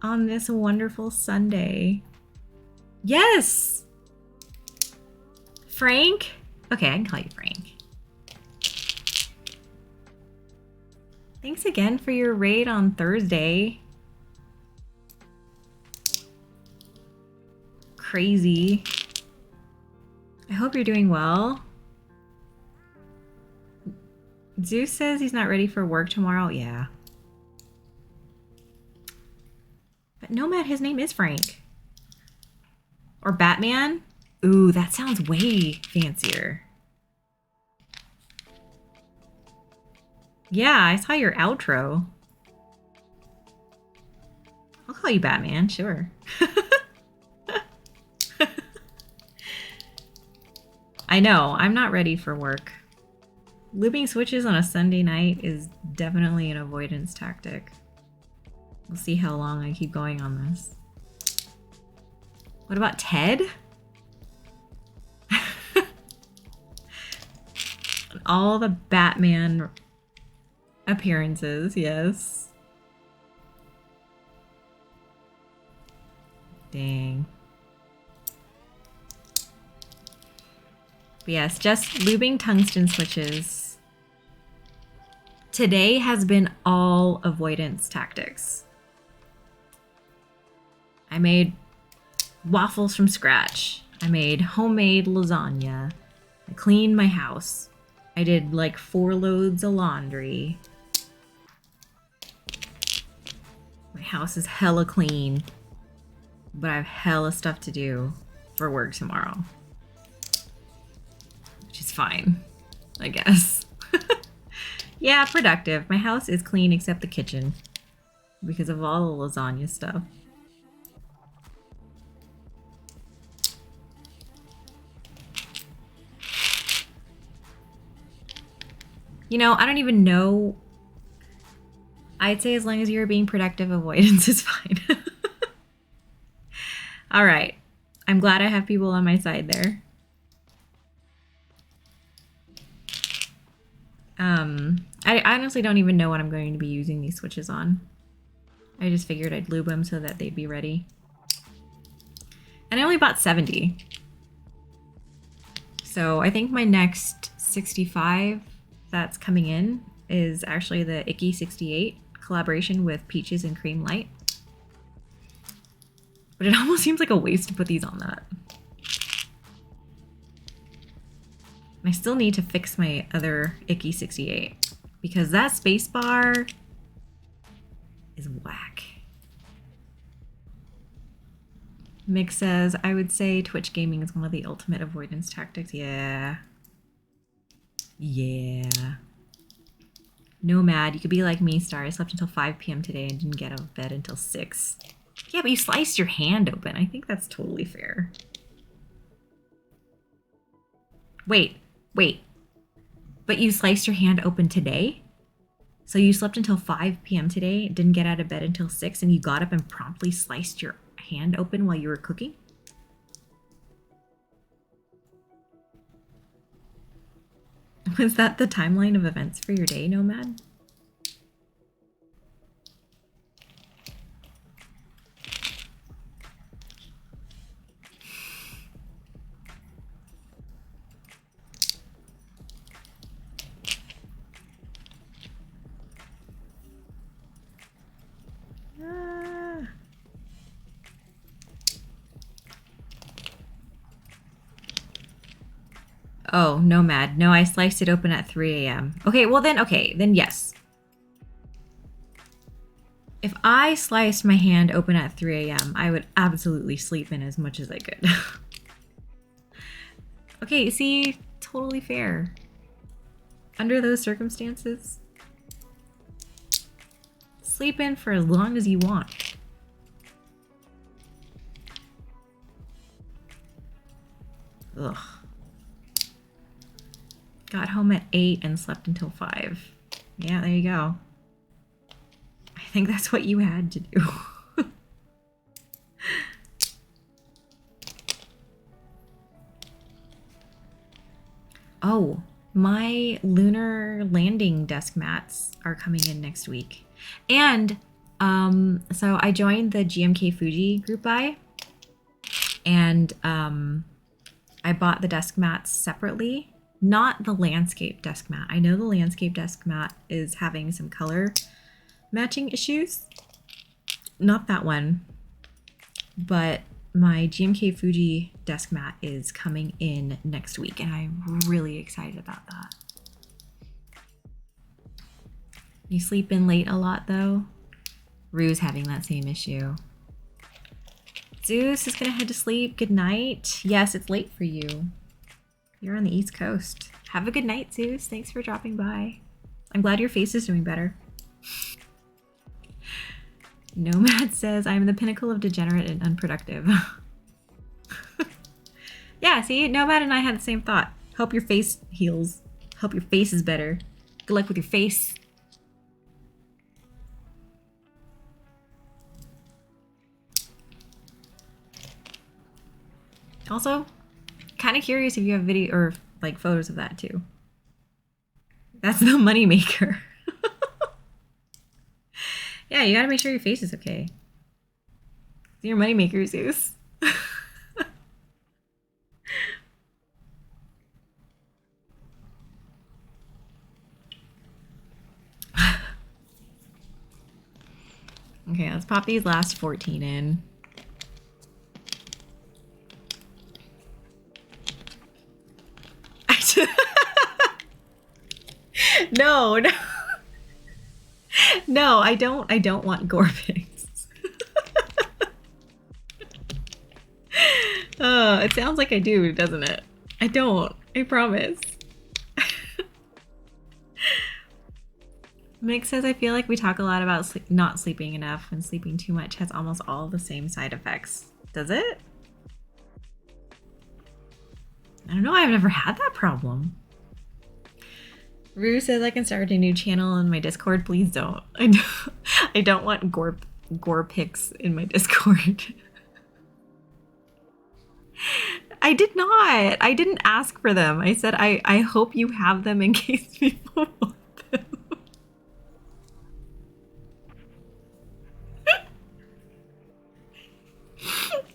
on this wonderful Sunday? Yes! Frank? Okay, I can call you Frank. Thanks again for your raid on Thursday. Crazy. I hope you're doing well. Zeus says he's not ready for work tomorrow. Yeah. But Nomad, his name is Frank. Or Batman? Ooh, that sounds way fancier. Yeah, I saw your outro. I'll call you Batman, sure. I know, I'm not ready for work. Lubing switches on a Sunday night is definitely an avoidance tactic. We'll see how long I keep going on this. What about Ted? All the Batman appearances, yes. Dang. But yes, just lubing tungsten switches. Today has been all avoidance tactics. I made waffles from scratch. I made homemade lasagna. I cleaned my house. I did like 4 loads of laundry. My house is hella clean, but I have hella stuff to do for work tomorrow. Which is fine, I guess. Yeah, productive. My house is clean except the kitchen because of all the lasagna stuff. You know, I don't even know. I'd say as long as you're being productive, avoidance is fine. All right. I'm glad I have people on my side there. I honestly don't even know what I'm going to be using these switches on. I just figured I'd lube them so that they'd be ready. And I only bought 70. So I think my next 65 that's coming in is actually the Icky 68 collaboration with Peaches and Cream Light. But it almost seems like a waste to put these on that. I still need to fix my other Icky 68 because that spacebar is whack. Mick says, I would say Twitch gaming is one of the ultimate avoidance tactics. Yeah. Yeah. Nomad, you could be like me, Star. I slept until 5 p.m. today and didn't get out of bed until 6. Yeah, but you sliced your hand open. I think that's totally fair. Wait. But you sliced your hand open today? So you slept until 5 p.m. today, didn't get out of bed until 6, and you got up and promptly sliced your hand open while you were cooking? Was that the timeline of events for your day, Nomad? Oh, Nomad. No, I sliced it open at 3 a.m. Okay, then yes. If I sliced my hand open at 3 a.m., I would absolutely sleep in as much as I could. Okay, see, totally fair. Under those circumstances, sleep in for as long as you want. Ugh. Got home at 8 and slept until 5. Yeah, there you go. I think that's what you had to do. Oh, my lunar landing desk mats are coming in next week. And so I joined the GMK Fuji group buy, and I bought the desk mats separately, not the landscape desk mat. I know the landscape desk mat is having some color matching issues. Not that one, but my GMK Fuji desk mat is coming in next week, and I'm really excited about that. You sleep in late a lot though? Rue's having that same issue. Zeus is gonna head to sleep. Good night. Yes, it's late for you. You're on the East Coast. Have a good night, Zeus. Thanks for dropping by. I'm glad your face is doing better. Nomad says, I'm the pinnacle of degenerate and unproductive. Yeah, see, Nomad and I had the same thought. Hope your face heals. Hope your face is better. Good luck with your face. Also, kind of curious if you have video or like photos of that too. That's the moneymaker. Yeah, you gotta make sure your face is okay. It's your moneymaker, Zeus. Okay, let's pop these last 14 in. No, no. No, I don't want gore pics. It sounds like I do, doesn't it? I don't. I promise. Mick says, I feel like we talk a lot about not sleeping enough, and sleeping too much has almost all the same side effects. Does it? I don't know. I've never had that problem. Rue says I can start a new channel in my Discord. Please don't. I don't want gore pics in my Discord. I did not. I didn't ask for them. I said I hope you have them in case people want them.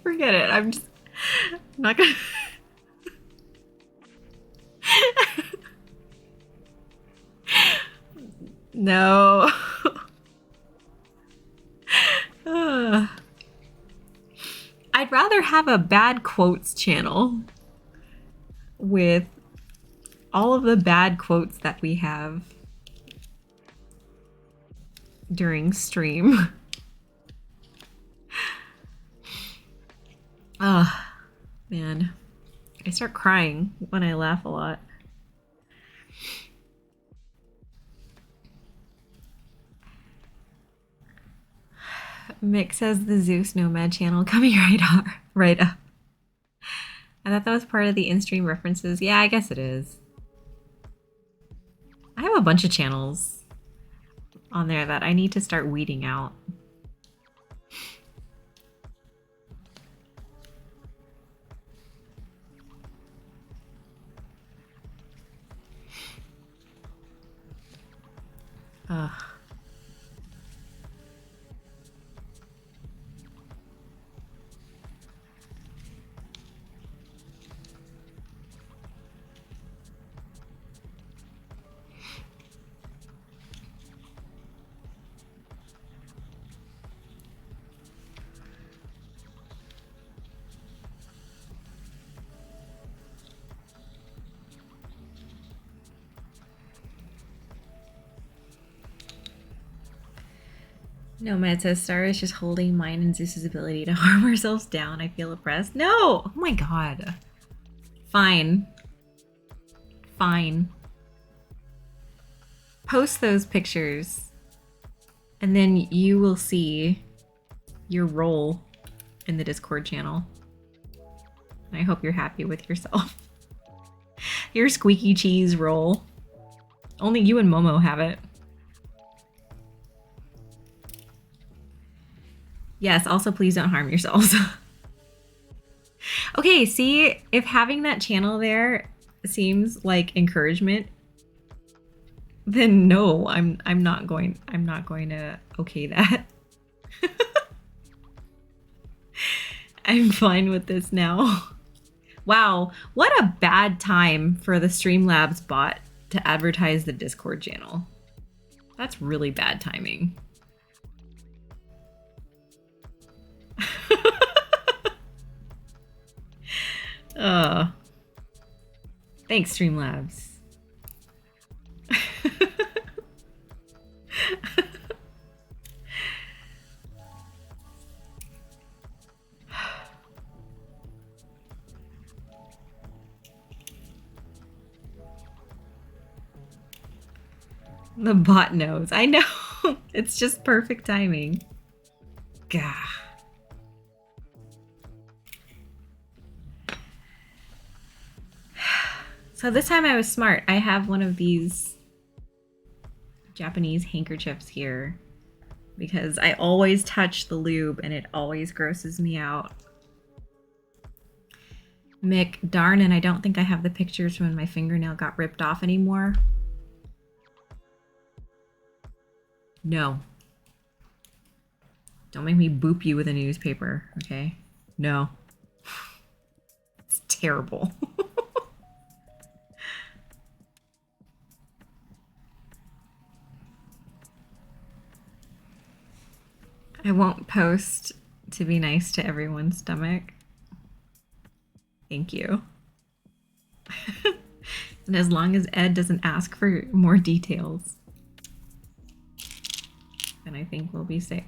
Forget it. I'm not gonna. No. I'd rather have a bad quotes channel with all of the bad quotes that we have during stream. Oh, man. I start crying when I laugh a lot. Mick says the Zeus Nomad channel coming right up. I thought that was part of the in-stream references. Yeah, I guess it is. I have a bunch of channels on there that I need to start weeding out. Ugh. Nomad says, Star is just holding mine and Zeus's ability to harm ourselves down. I feel oppressed. No! Oh my god. Fine. Fine. Post those pictures and then you will see your role in the Discord channel. And I hope you're happy with yourself. Your squeaky cheese role. Only you and Momo have it. Yes, also please don't harm yourselves. Okay, see, if having that channel there seems like encouragement, then no, I'm not going to okay that. I'm fine with this now. Wow, what a bad time for the Streamlabs bot to advertise the Discord channel. That's really bad timing. Thanks, Streamlabs. The bot knows. I know. It's just perfect timing. Gah. So this time I was smart. I have one of these Japanese handkerchiefs here because I always touch the lube and it always grosses me out. Mick, darn, and I don't think I have the pictures from when my fingernail got ripped off anymore. No. Don't make me boop you with a newspaper, okay? No. It's terrible. I won't post to be nice to everyone's stomach. Thank you. And as long as Ed doesn't ask for more details, then I think we'll be safe.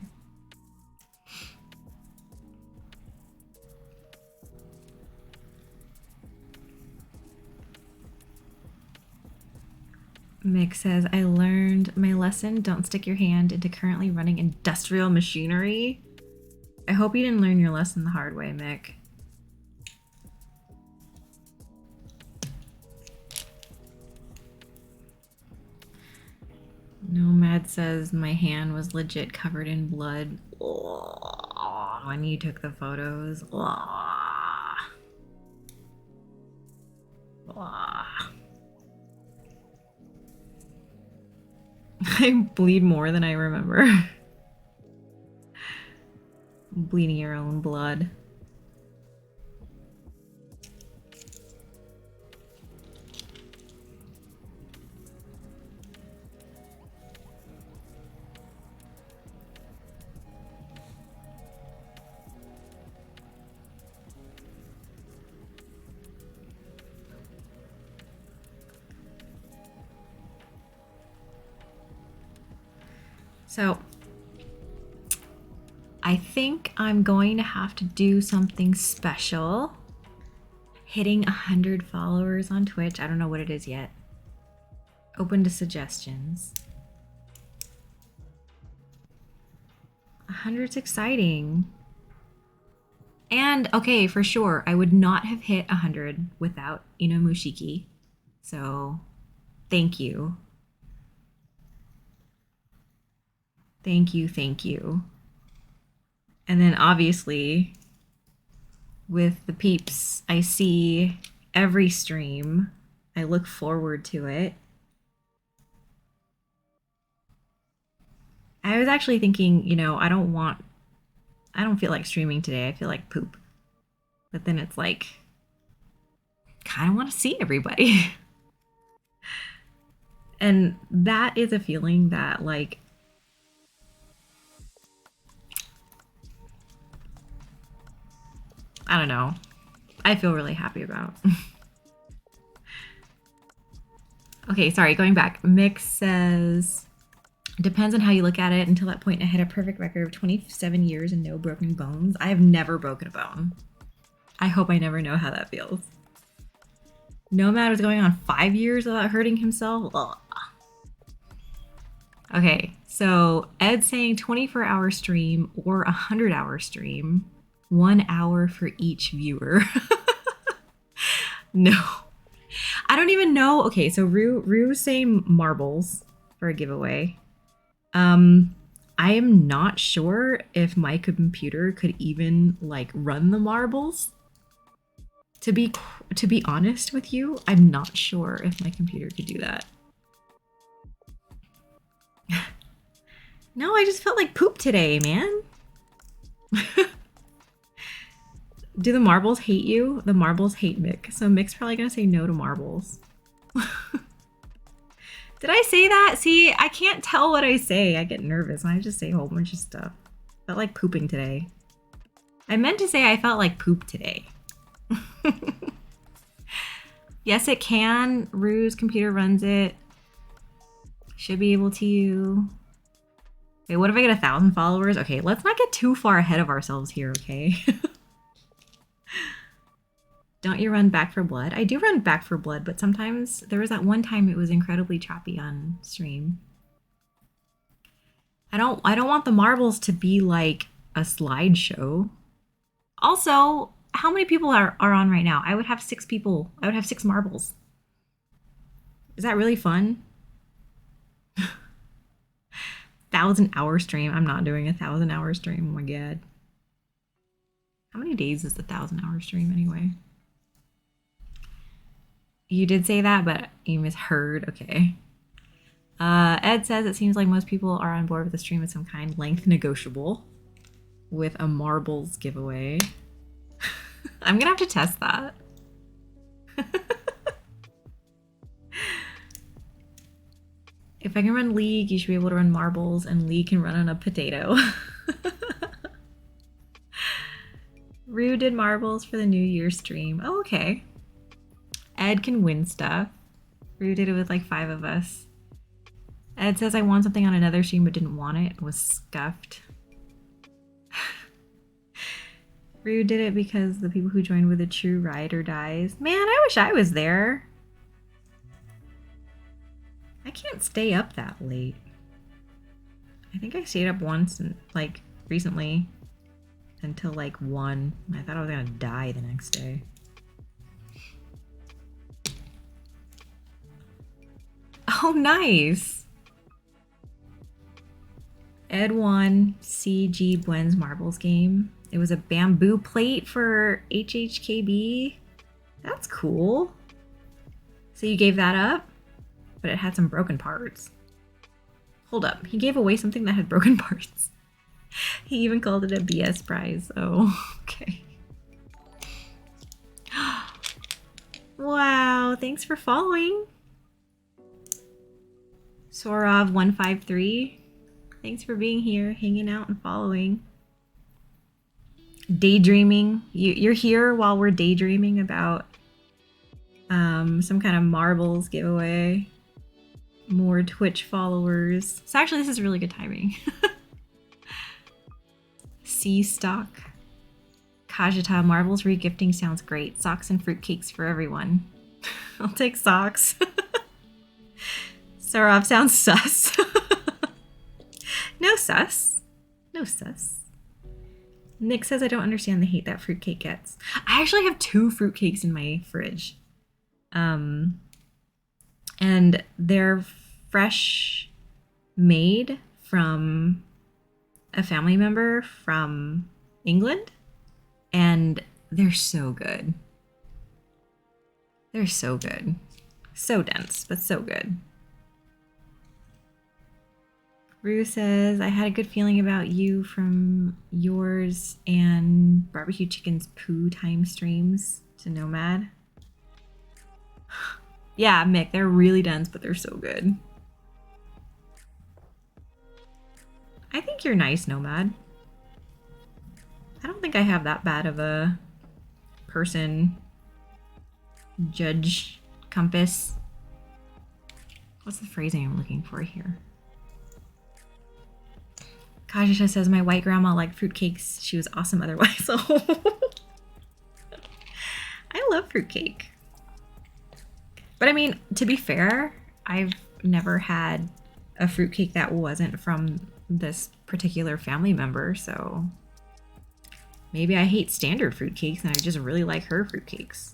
Mick says, I learned my lesson. Don't stick your hand into currently running industrial machinery. I hope you didn't learn your lesson the hard way, Mick. Nomad says, my hand was legit covered in blood. Oh, when you took the photos. Oh. Oh. I bleed more than I remember. Bleeding your own blood. So I think I'm going to have to do something special. Hitting 100 followers on Twitch. I don't know what it is yet. Open to suggestions. 100's exciting. And okay, for sure, I would not have hit 100 without Inomushiki. So thank you. Thank you, thank you. And then obviously, with the peeps, I see every stream. I look forward to it. I was actually thinking, you know, I don't feel like streaming today. I feel like poop. But then it's like, kind of want to see everybody. And that is a feeling that, like, I don't know. I feel really happy about. Okay, sorry, going back. Mick says, depends on how you look at it. Until that point, I had a perfect record of 27 years and no broken bones. I have never broken a bone. I hope I never know how that feels. Nomad was going on 5 years without hurting himself. Ugh. Okay, so Ed's saying 24-hour stream or 100-hour stream. 1 hour for each viewer. No. I don't even know. Okay, so Rue's saying marbles for a giveaway. I am not sure if my computer could even like run the marbles. To be honest with you, I'm not sure if my computer could do that. No, I just felt like poop today, man. Do the marbles hate you? The marbles hate Mick. So Mick's probably gonna say no to marbles. Did I say that? See, I can't tell what I say. I get nervous when I just say a whole bunch of stuff. Felt like pooping today. I meant to say I felt like poop today. Yes, it can. Rue's computer runs it. Should be able to. Wait, what if I get 1,000 followers? Okay, let's not get too far ahead of ourselves here, okay? Don't you run Back for Blood? I do run Back for Blood, but sometimes there was that one time it was incredibly choppy on stream. I don't want the marbles to be like a slideshow. Also, how many people are on right now? I would have 6 people. I would have 6 marbles. Is that really fun? 1,000-hour stream. I'm not doing a 1,000-hour stream. Oh my god. How many days is the 1,000-hour stream anyway? You did say that, but you misheard. Okay. Ed says it seems like most people are on board with the stream of some kind. Length negotiable. With a marbles giveaway. I'm gonna have to test that. If I can run League, you should be able to run marbles, and League can run on a potato. Rue did marbles for the New Year stream. Oh, okay. Ed can win stuff. Rue did it with like 5 of us. Ed says I won something on another stream but didn't want it. Was scuffed. Rue did it because the people who joined were the true ride or dies. Man, I wish I was there. I can't stay up that late. I think I stayed up once and like recently until like 1. I thought I was gonna die the next day. Oh, nice. Ed won CG Buen's marbles game. It was a bamboo plate for HHKB. That's cool. So you gave that up? But it had some broken parts. Hold up. He gave away something that had broken parts. He even called it a BS prize. Oh, okay. Wow. Thanks for following. Sorov153. Thanks for being here, hanging out and following. Daydreaming. You're here while we're daydreaming about some kind of marbles giveaway. More Twitch followers. So actually this is really good timing. Sea stock. Kajita, marbles regifting sounds great. Socks and fruitcakes for everyone. I'll take socks. Sarov sounds sus. No sus. No sus. Nick says I don't understand the hate that fruitcake gets. I actually have 2 fruitcakes in my fridge. And they're fresh made from a family member from England. And they're so good. They're so good. So dense, but so good. Rue says, I had a good feeling about you from yours and Barbecue Chicken's poo time streams to Nomad. Yeah, Mick, they're really dense, but they're so good. I think you're nice, Nomad. I don't think I have that bad of a person judge compass. What's the phrasing I'm looking for here? Kajisha says, my white grandma liked fruitcakes. She was awesome otherwise. Oh. I love fruitcake. But I mean, to be fair, I've never had a fruitcake that wasn't from this particular family member, so maybe I hate standard fruitcakes and I just really like her fruitcakes.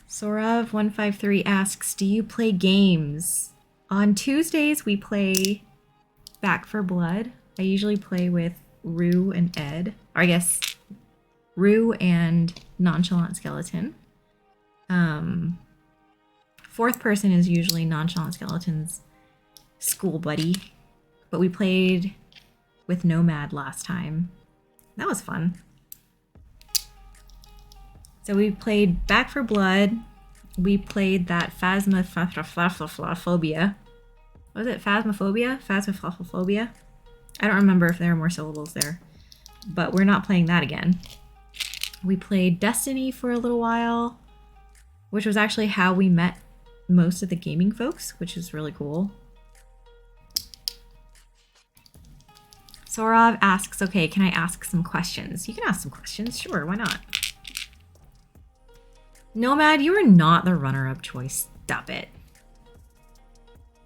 Sorav153 asks, do you play games? On Tuesdays, we play Back for Blood. I usually play with Rue and Ed. Or I guess Rue and Nonchalant Skeleton. Fourth person is usually Nonchalant Skeleton's school buddy. But we played with Nomad last time. That was fun. So we played Back for Blood. We played that Phasmophobia. Was it Phasmophobia? Phasmophobia? I don't remember if there are more syllables there. But we're not playing that again. We played Destiny for a little while, which was actually how we met most of the gaming folks, which is really cool. Sorav asks, okay, can I ask some questions? You can ask some questions, sure, why not? Nomad, you are not the runner-up choice. Stop it.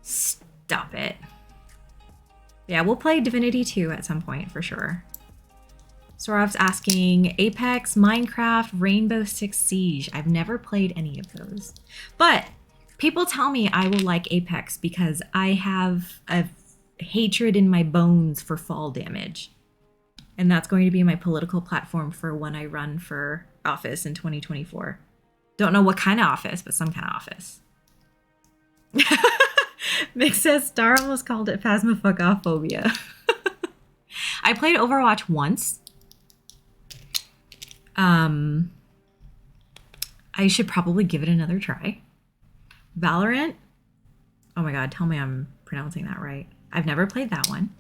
Stop it. Yeah, we'll play Divinity 2 at some point, for sure. Sorav's asking, Apex, Minecraft, Rainbow Six Siege. I've never played any of those. But people tell me I will like Apex because I have a hatred in my bones for fall damage. And that's going to be my political platform for when I run for office in 2024. Don't know what kind of office, but some kind of office. Mick says Star almost called it Phasmophobia. I played Overwatch once. I should probably give it another try. Valorant. Oh my god, tell me I'm pronouncing that right. I've never played that one.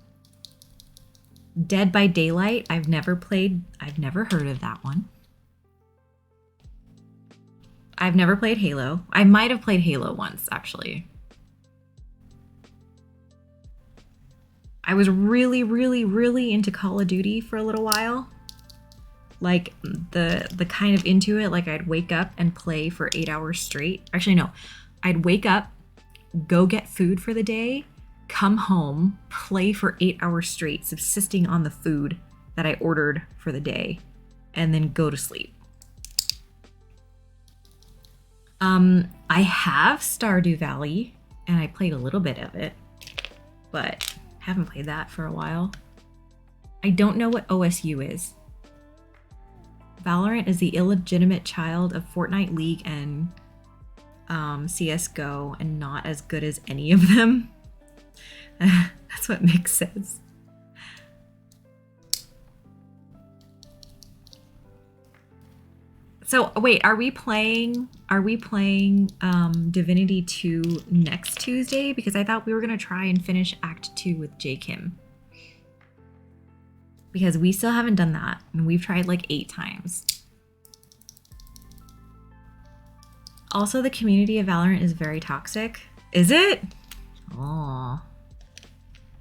Dead by Daylight. I've never heard of that one. I've never played Halo. I might have played Halo once, actually. I was really, really, really into Call of Duty for a little while. Like, the kind of into it, like I'd wake up and play for 8 hours straight. Actually, no. I'd wake up, go get food for the day, come home, play for 8 hours straight, subsisting on the food that I ordered for the day, and then go to sleep. I have Stardew Valley, and I played a little bit of it, but haven't played that for a while. I don't know what OSU is. Valorant is the illegitimate child of Fortnite, League, and CSGO, and not as good as any of them. That's what Mick says. So wait, are we playing Divinity 2 next Tuesday? Because I thought we were gonna try and finish Act 2 with J. Kim. Because we still haven't done that, and we've tried like 8 times. Also, the community of Valorant is very toxic. Is it? Oh,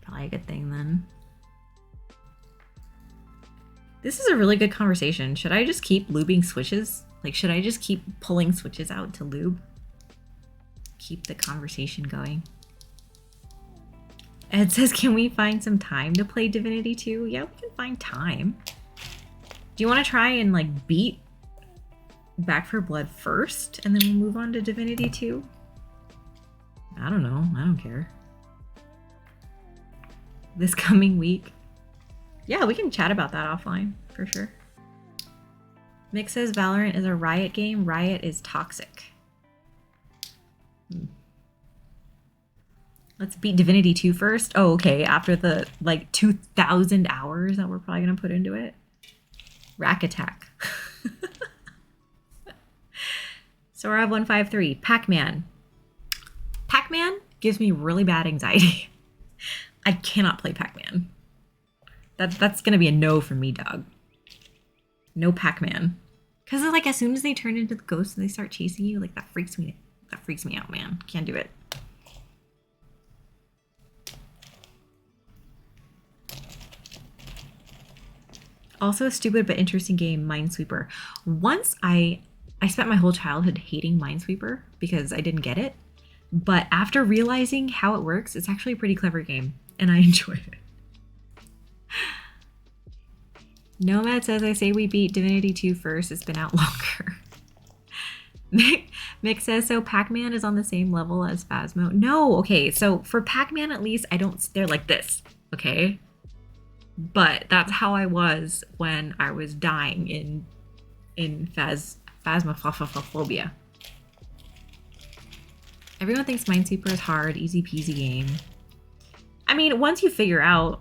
probably a good thing then. This is a really good conversation. Should I just keep lubing switches? Like, should I just keep pulling switches out to lube? Keep the conversation going. Ed says, can we find some time to play Divinity 2? Yeah, we can find time. Do you want to try and, like, beat Back for Blood first, and then we'll move on to Divinity 2? I don't know. I don't care. This coming week. Yeah, we can chat about that offline, for sure. Mick says Valorant is a Riot game. Riot is toxic. Let's beat Divinity 2 first. Oh, okay. After the, like, 2,000 hours that we're probably going to put into it. Rack Attack. Sorav153. Pac-Man. Pac-Man gives me really bad anxiety. I cannot play Pac-Man. That's going to be a no for me, dog. No Pac-Man. Because, like, as soon as they turn into the ghosts and they start chasing you, like, that freaks me out, man. Can't do it. Also a stupid but interesting game, Minesweeper. Once I spent my whole childhood hating Minesweeper because I didn't get it. But after realizing how it works, it's actually a pretty clever game, and I enjoy it. Nomad says, I say we beat Divinity 2 first. It's been out longer. Mick says, so Pac-Man is on the same level as Phasmo. No, okay, so for Pac-Man at least, I don't stare like this, okay? But that's how I was when I was dying in Phasmophobia. Everyone thinks Minesweeper is hard, easy peasy game. I mean, once you figure out,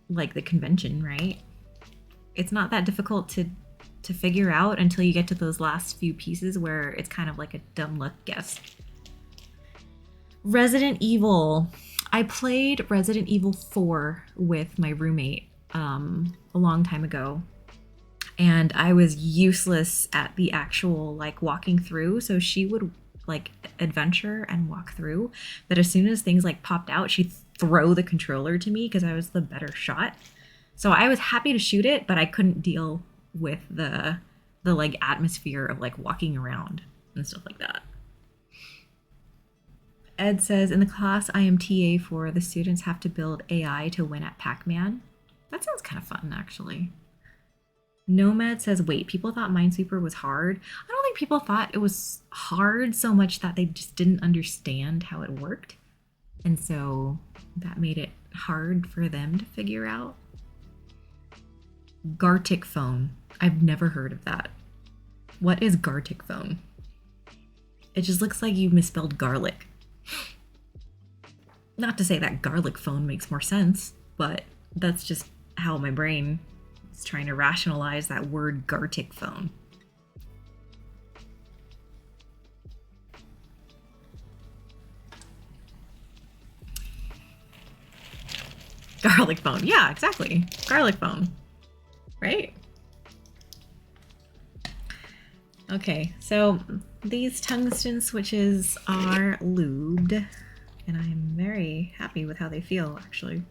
like, the convention, right? It's not that difficult to figure out until you get to those last few pieces where it's kind of like a dumb luck guess. Resident Evil. I played Resident Evil 4 with my roommate a long time ago. And I was useless at the actual, like, walking through. So she would, like, adventure and walk through. But as soon as things, like, popped out, she'd throw the controller to me because I was the better shot. So I was happy to shoot it, but I couldn't deal with the like atmosphere of like walking around and stuff like that. Ed says, in the class I am TA for, the students have to build AI to win at Pac-Man. That sounds kind of fun, actually. Nomad says, wait, people thought Minesweeper was hard. I don't think people thought it was hard so much that they just didn't understand how it worked. And so that made it hard for them to figure out. Gartic phone. I've never heard of that. What is Gartic phone? It just looks like you misspelled garlic. Not to say that garlic phone makes more sense, but that's just how my brain is trying to rationalize that word Gartic phone. Garlic phone. Yeah, exactly. Garlic phone. Right? Okay, so these tungsten switches are lubed, and I'm very happy with how they feel, actually.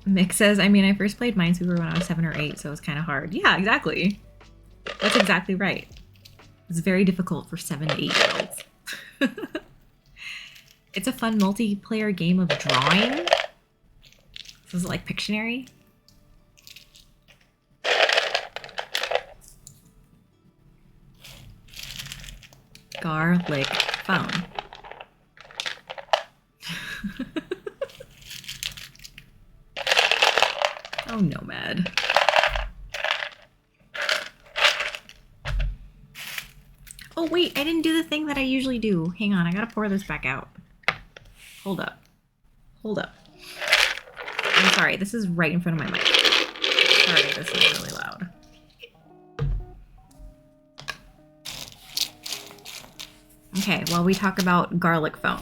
Mick says, I mean, I first played Minesweeper when I was 7 or 8, so it was kind of hard. Yeah, exactly. That's exactly right. It's very difficult for 7 to 8-year-olds. It's a fun multiplayer game of drawing. So is it like Pictionary? Garlic phone. Oh, Nomad. Oh, wait, I didn't do the thing that I usually do. Hang on, I gotta pour this back out. Hold up. Hold up. I'm sorry, this is right in front of my mic. Sorry, this is really loud. Okay, while we talk about garlic phone.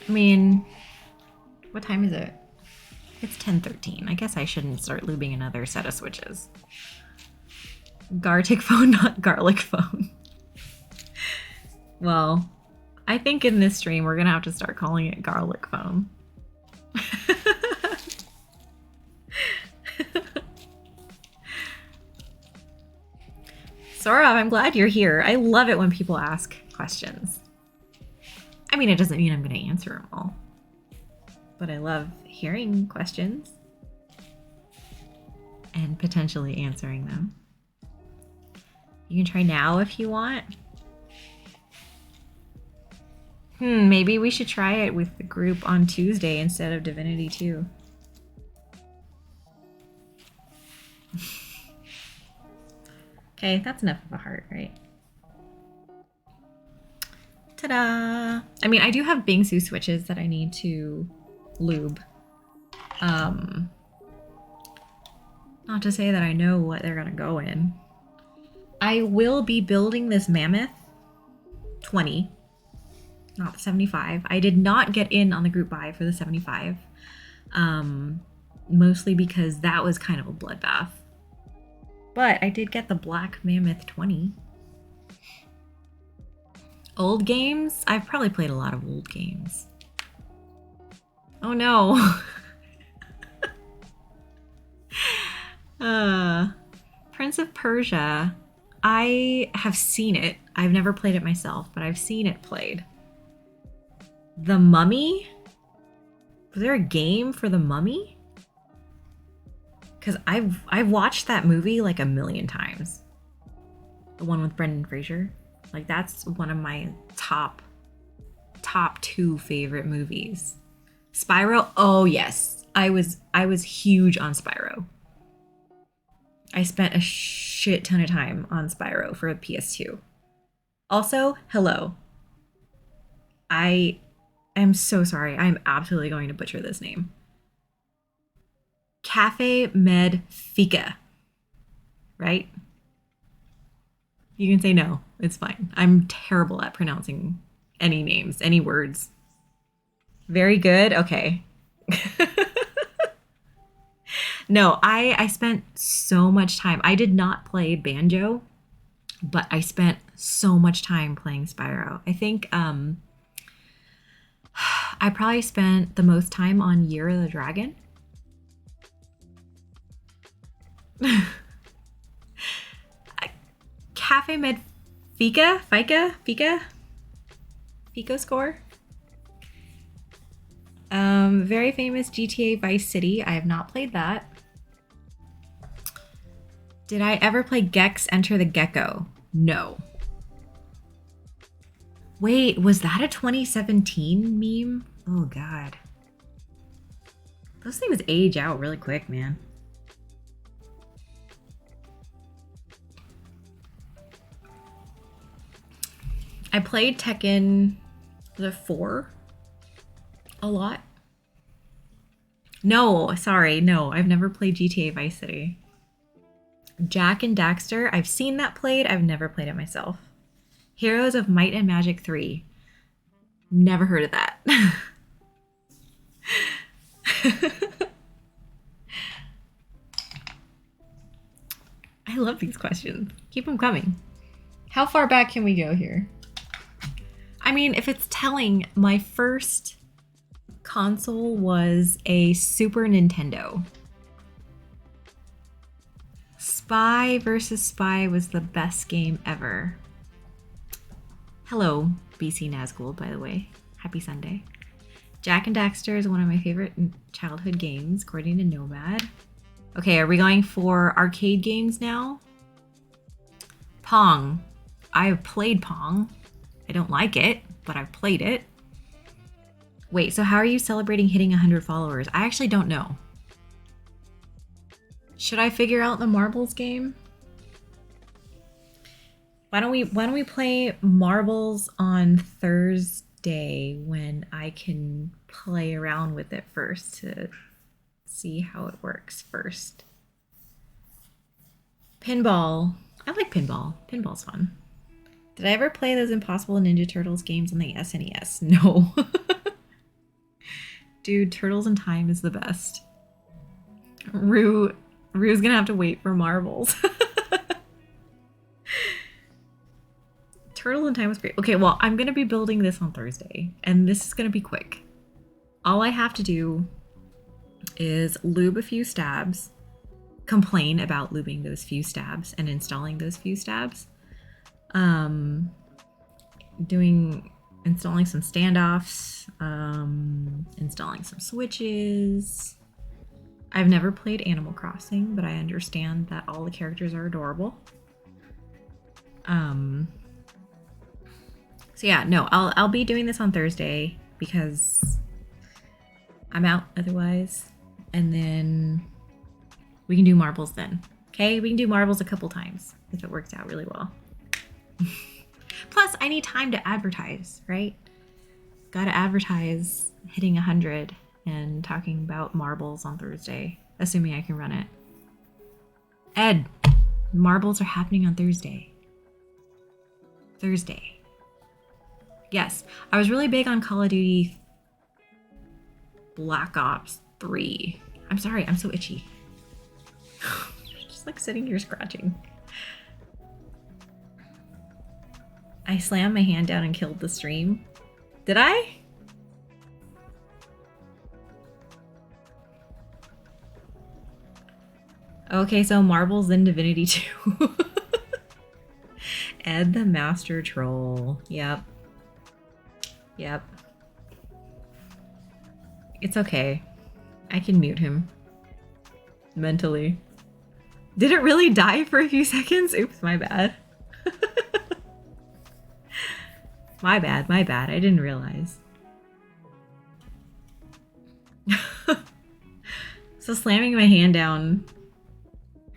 I mean, what time is it? It's 10:13. I guess I shouldn't start lubing another set of switches. Gartic phone, not garlic phone. Well, I think in this stream we're gonna have to start calling it garlic phone. Saurav, I'm glad you're here. I love it when people ask questions. I mean, it doesn't mean I'm gonna answer them all, but I love hearing questions and potentially answering them. You can try now if you want. Maybe we should try it with the group on Tuesday instead of Divinity 2. Okay, that's enough of a heart, right? Ta-da! I mean, I do have Bingsu switches that I need to lube. Not to say that I know what they're gonna go in. I will be building this Mammoth 20, not the 75. I did not get in on the group buy for the 75, mostly because that was kind of a bloodbath. But I did get the Black Mammoth 20. Old games? I've probably played a lot of old games. Oh no. Prince of Persia. I have seen it. I've never played it myself, but I've seen it played. The Mummy? Was there a game for The Mummy? Because I've watched that movie like a million times. The one with Brendan Fraser. Like that's one of my top 2 favorite movies. Spyro? Oh yes. I was huge on Spyro. I spent a shit ton of time on Spyro for a PS2. Also, hello. I am so sorry. I'm absolutely going to butcher this name. Cafe Med Fika. Right? You can say no. It's fine. I'm terrible at pronouncing any names, any words. Very good. Okay. No, I spent so much time. I did not play Banjo, but I spent so much time playing Spyro. I think I probably spent the most time on Year of the Dragon. Cafe Med Fika score. Very famous GTA Vice City. I have not played that. Did I ever play Gex Enter the Gecko? No. Wait, was that a 2017 meme? Oh god. Those things age out really quick, man. I played Tekken the 4 a lot. No, sorry, no, I've never played GTA Vice City. Jack and Daxter, I've seen that played, I've never played it myself. Heroes of Might and Magic 3. Never heard of that. I love these questions. Keep them coming. How far back can we go here? I mean, if it's telling, my first console was a Super Nintendo. Spy vs. Spy was the best game ever. Hello, BC Nazgul, by the way. Happy Sunday. Jack and Daxter is one of my favorite childhood games, according to Nomad. Okay, are we going for arcade games now? Pong. I've played Pong. I don't like it, but I've played it. Wait, so how are you celebrating hitting 100 followers? I actually don't know. Should I figure out the marbles game? Why don't we play marbles on Thursday when I can play around with it first to see how it works first. Pinball. I like pinball. Pinball's fun. Did I ever play those Impossible Ninja Turtles games on the SNES? No. Dude, Turtles in Time is the best. Rue's gonna have to wait for marbles. Turtles in Time was great. Okay, well, I'm gonna be building this on Thursday, and this is gonna be quick. All I have to do is lube a few stabs, complain about lubing those few stabs and installing those few stabs, installing some standoffs, installing some switches. I've never played Animal Crossing, but I understand that all the characters are adorable. So yeah, no, I'll be doing this on Thursday because I'm out otherwise, and then we can do marbles then. Okay, we can do marbles a couple times if it works out really well. Plus, I need time to advertise, right? Gotta advertise hitting 100 and talking about marbles on Thursday, assuming I can run it. Ed, marbles are happening on Thursday. Yes, I was really big on Call of Duty Black Ops 3. I'm sorry, I'm so itchy. Just like sitting here scratching. I slammed my hand down and killed the stream. Did I? Okay, so Marbles in Divinity 2. Ed the Master Troll. Yep. Yep. It's okay. I can mute him. Mentally. Did it really die for a few seconds? Oops, my bad. My bad, my bad. I didn't realize. So slamming my hand down.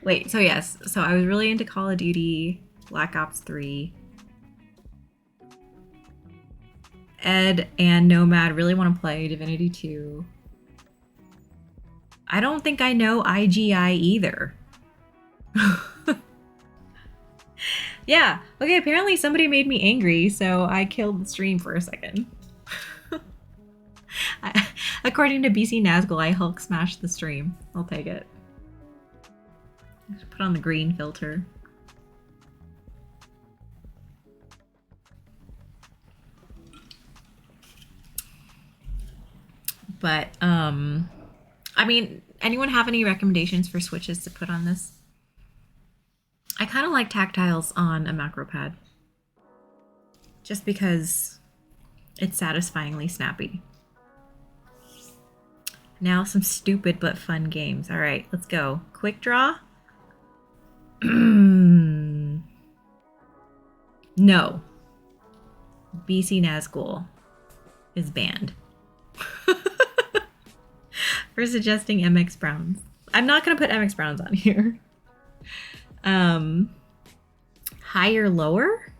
Wait, so yes. So I was really into Call of Duty, Black Ops 3. Ed and Nomad really want to play Divinity 2. I don't think I know IGI either. Yeah, okay, apparently somebody made me angry, so I killed the stream for a second. According to BC Nazgul, I Hulk smashed the stream. I'll take it. Put on the green filter. But, I mean, anyone have any recommendations for switches to put on this? I kind of like tactiles on a macro pad. Just because it's satisfyingly snappy. Now some stupid but fun games. All right, let's go. Quick draw? No. BC Nazgul is banned. For suggesting MX Browns. I'm not going to put MX Browns on here. Higher, lower?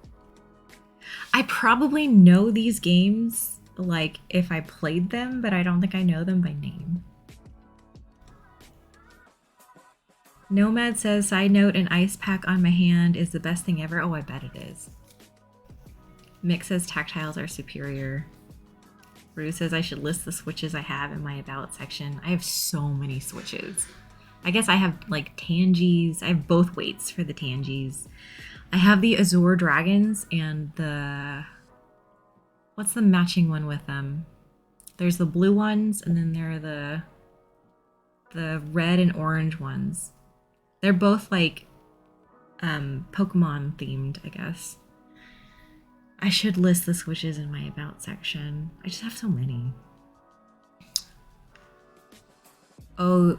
I probably know these games, like, if I played them, but I don't think I know them by name. Nomad says, side note, an ice pack on my hand is the best thing ever. Oh, I bet it is. Mick says tactiles are superior. Rue says I should list the switches I have in my about section. I have so many switches. I guess I have like Tangies. I have both weights for the Tangies. I have the Azure Dragons and the... What's the matching one with them? There's the blue ones and then there are the red and orange ones. They're both like Pokemon themed, I guess. I should list the switches in my about section. I just have so many. Oh,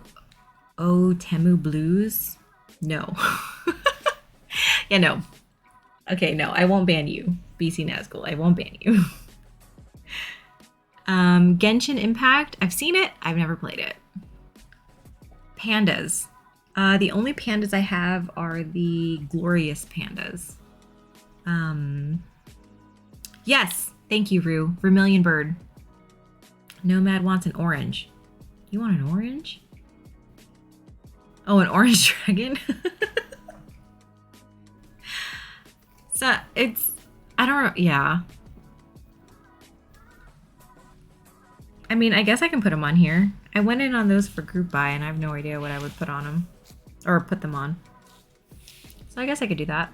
Temu Blues? No. Yeah, no. Okay, no, I won't ban you. BC Nazgul, I won't ban you. Genshin Impact, I've seen it, I've never played it. Pandas. The only pandas I have are the glorious pandas. Yes, thank you, Rue. Vermilion Bird. Nomad wants an orange. You want an orange? Oh, an orange dragon? So, it's... I don't know. Yeah. I mean, I guess I can put them on here. I went in on those for group buy, and I have no idea what I would put on them. Or put them on. So I guess I could do that.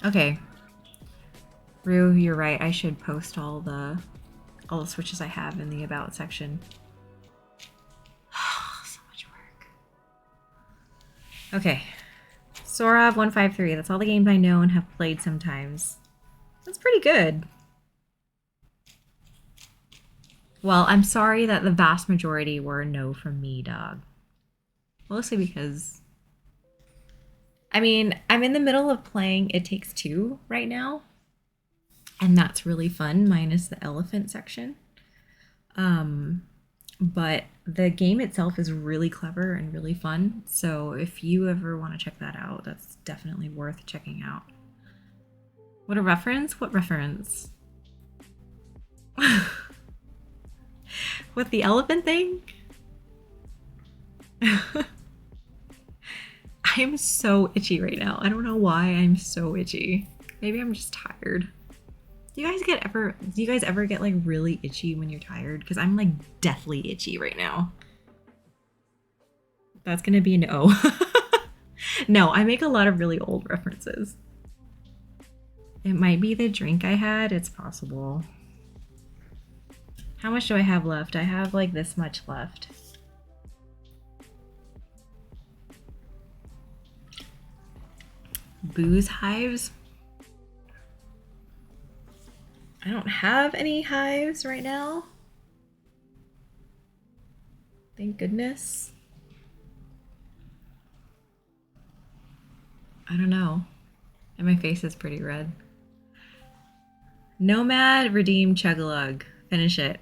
Okay. Rue, you're right. I should post all the switches I have in the about section. So much work. Okay. Sorov 153. That's all the games I know and have played sometimes. That's pretty good. Well, I'm sorry that the vast majority were a no from me, dog. Mostly because... I mean, I'm in the middle of playing It Takes Two right now. And that's really fun, minus the elephant section. But the game itself is really clever and really fun. So if you ever want to check that out, that's definitely worth checking out. What a reference? What reference? With the elephant thing? I'm so itchy right now. I don't know why I'm so itchy. Maybe I'm just tired. Do you guys ever get like really itchy when you're tired? Because I'm like deathly itchy right now. That's gonna be an O. No, I make a lot of really old references. It might be the drink I had. It's possible. How much do I have left? I have like this much left. Booze hives? I don't have any hives right now. Thank goodness. I don't know. And my face is pretty red. Nomad, redeem, chug-a-lug. Finish it.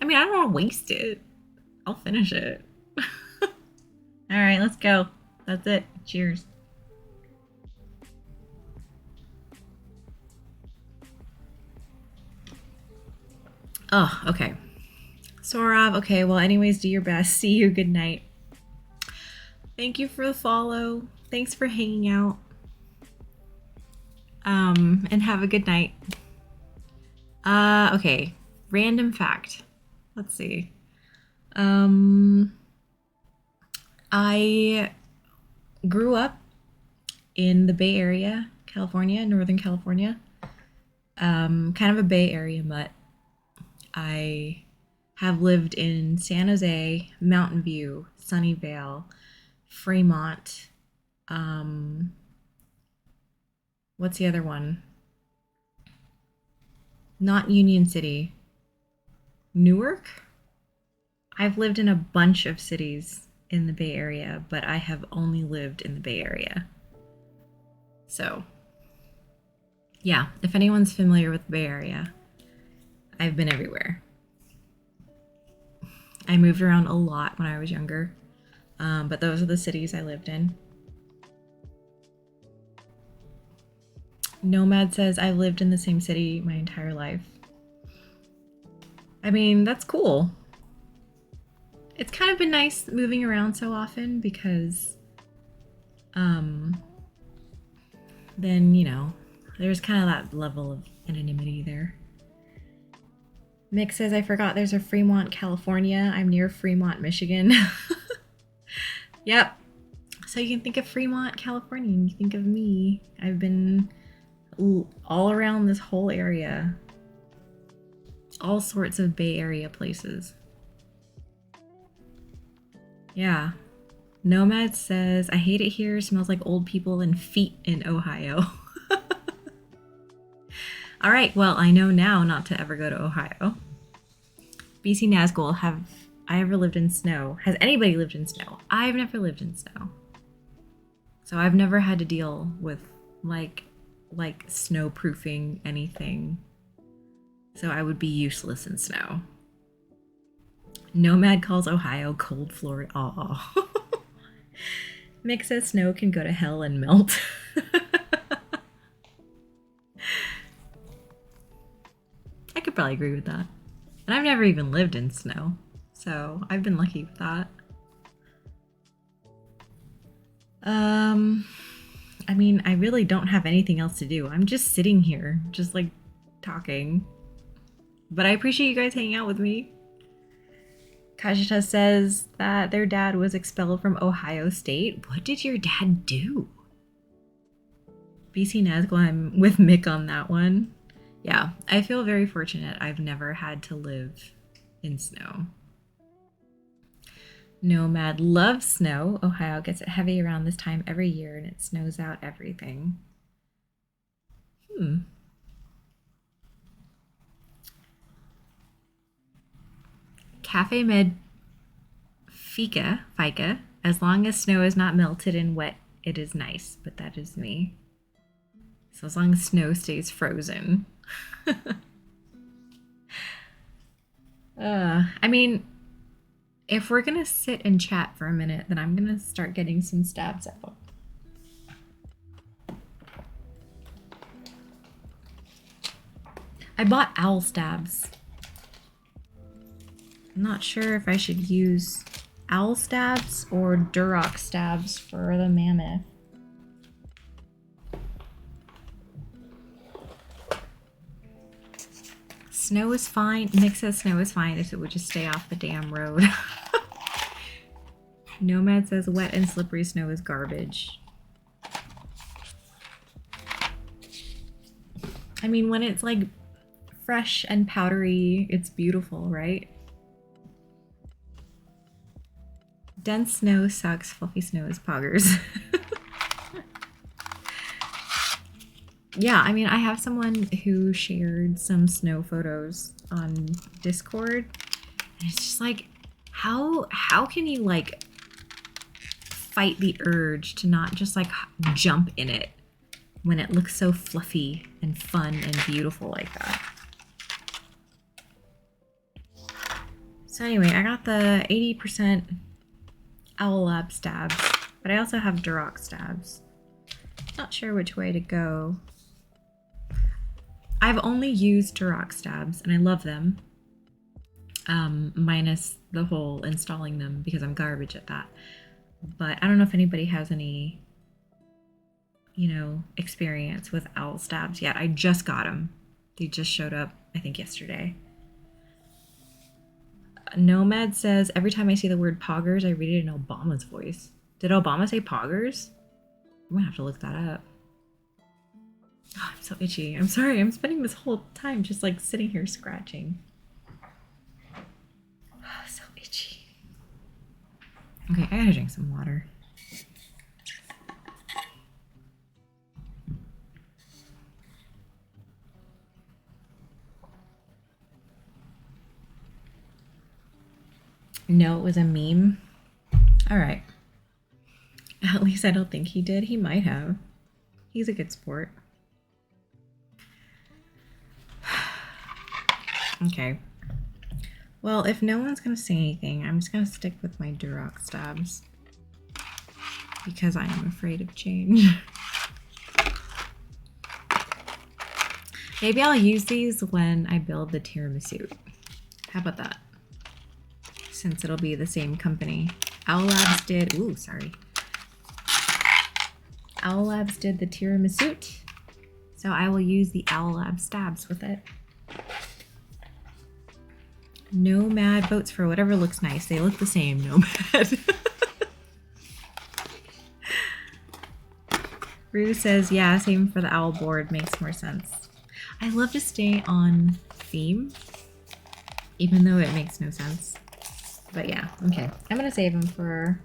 I mean, I don't want to waste it. I'll finish it. Alright, let's go. That's it. Cheers. Oh, okay. Sorav, okay, well, anyways, do your best. See you, good night. Thank you for the follow. Thanks for hanging out. And have a good night. Okay. Random fact. Let's see. I grew up in the Bay Area, California, Northern California. Kind of a Bay Area mutt. I have lived in San Jose, Mountain View, Sunnyvale, Fremont. What's the other one? Not Union City. Newark? I've lived in a bunch of cities in the Bay Area, but I have only lived in the Bay Area. So, yeah, if anyone's familiar with the Bay Area, I've been everywhere. I moved around a lot when I was younger, but those are the cities I lived in. Nomad says, I've lived in the same city my entire life. I mean, that's cool. It's kind of been nice moving around so often because then, you know, there's kind of that level of anonymity there. Mick says, I forgot there's a Fremont, California. I'm near Fremont, Michigan. Yep. So you can think of Fremont, California, and you think of me. I've been all around this whole area. All sorts of Bay Area places. Yeah. Nomad says, I hate it here. Smells like old people and feet in Ohio. All right, well, I know now not to ever go to Ohio. BC Nazgul, have I ever lived in snow? Has anybody lived in snow? I've never lived in snow. So I've never had to deal with like snowproofing anything. So I would be useless in snow. Nomad calls Ohio cold Florida. Aw. Mick says snow can go to hell and melt. I could probably agree with that. And I've never even lived in snow, so I've been lucky with that. I mean, I really don't have anything else to do. I'm just sitting here, just like talking. But I appreciate you guys hanging out with me. Kajita says that their dad was expelled from Ohio State. What did your dad do? BC Nazgul, I'm with Mick on that one. Yeah, I feel very fortunate. I've never had to live in snow. Nomad loves snow. Ohio gets it heavy around this time every year and it snows out everything. Cafe Med Fika, as long as snow is not melted and wet, it is nice, but that is me. So as long as snow stays frozen. I mean, if we're gonna sit and chat for a minute, then I'm gonna start getting some stabs out. I bought owl stabs. I'm not sure if I should use owl stabs or Duroc stabs for the mammoth. Snow is fine. Nick says snow is fine if it would just stay off the damn road. Nomad says wet and slippery snow is garbage. I mean, when it's like fresh and powdery, it's beautiful, right? Dense snow sucks. Fluffy snow is poggers. Yeah, I mean, I have someone who shared some snow photos on Discord, and it's just like, how can you like fight the urge to not just like jump in it when it looks so fluffy and fun and beautiful like that? So anyway, I got the 80% Owl Lab stabs, but I also have Duroc stabs. Not sure which way to go. I've only used Duroc stabs and I love them. Minus the whole installing them because I'm garbage at that. But I don't know if anybody has any, you know, experience with owl stabs yet. I just got them. They just showed up, I think, yesterday. Nomad says, every time I see the word poggers, I read it in Obama's voice. Did Obama say poggers? I'm gonna have to look that up. Oh, I'm so itchy. I'm sorry. I'm spending this whole time just like sitting here scratching. Oh, so itchy. Okay, I gotta drink some water. No, it was a meme. All right. At least I don't think he did. He might have. He's a good sport. Okay. Well, if no one's gonna say anything, I'm just gonna stick with my Duroc stabs because I am afraid of change. Maybe I'll use these when I build the tiramisu. How about that? Since it'll be the same company. Owl Labs did, ooh, sorry. Owl Labs did the tiramisu, so I will use the Owl Lab stabs with it. Nomad votes for whatever looks nice. They look the same, Nomad. Rue says, yeah, same for the owl board. Makes more sense. I love to stay on theme, even though it makes no sense. But yeah, okay. I'm going to save them for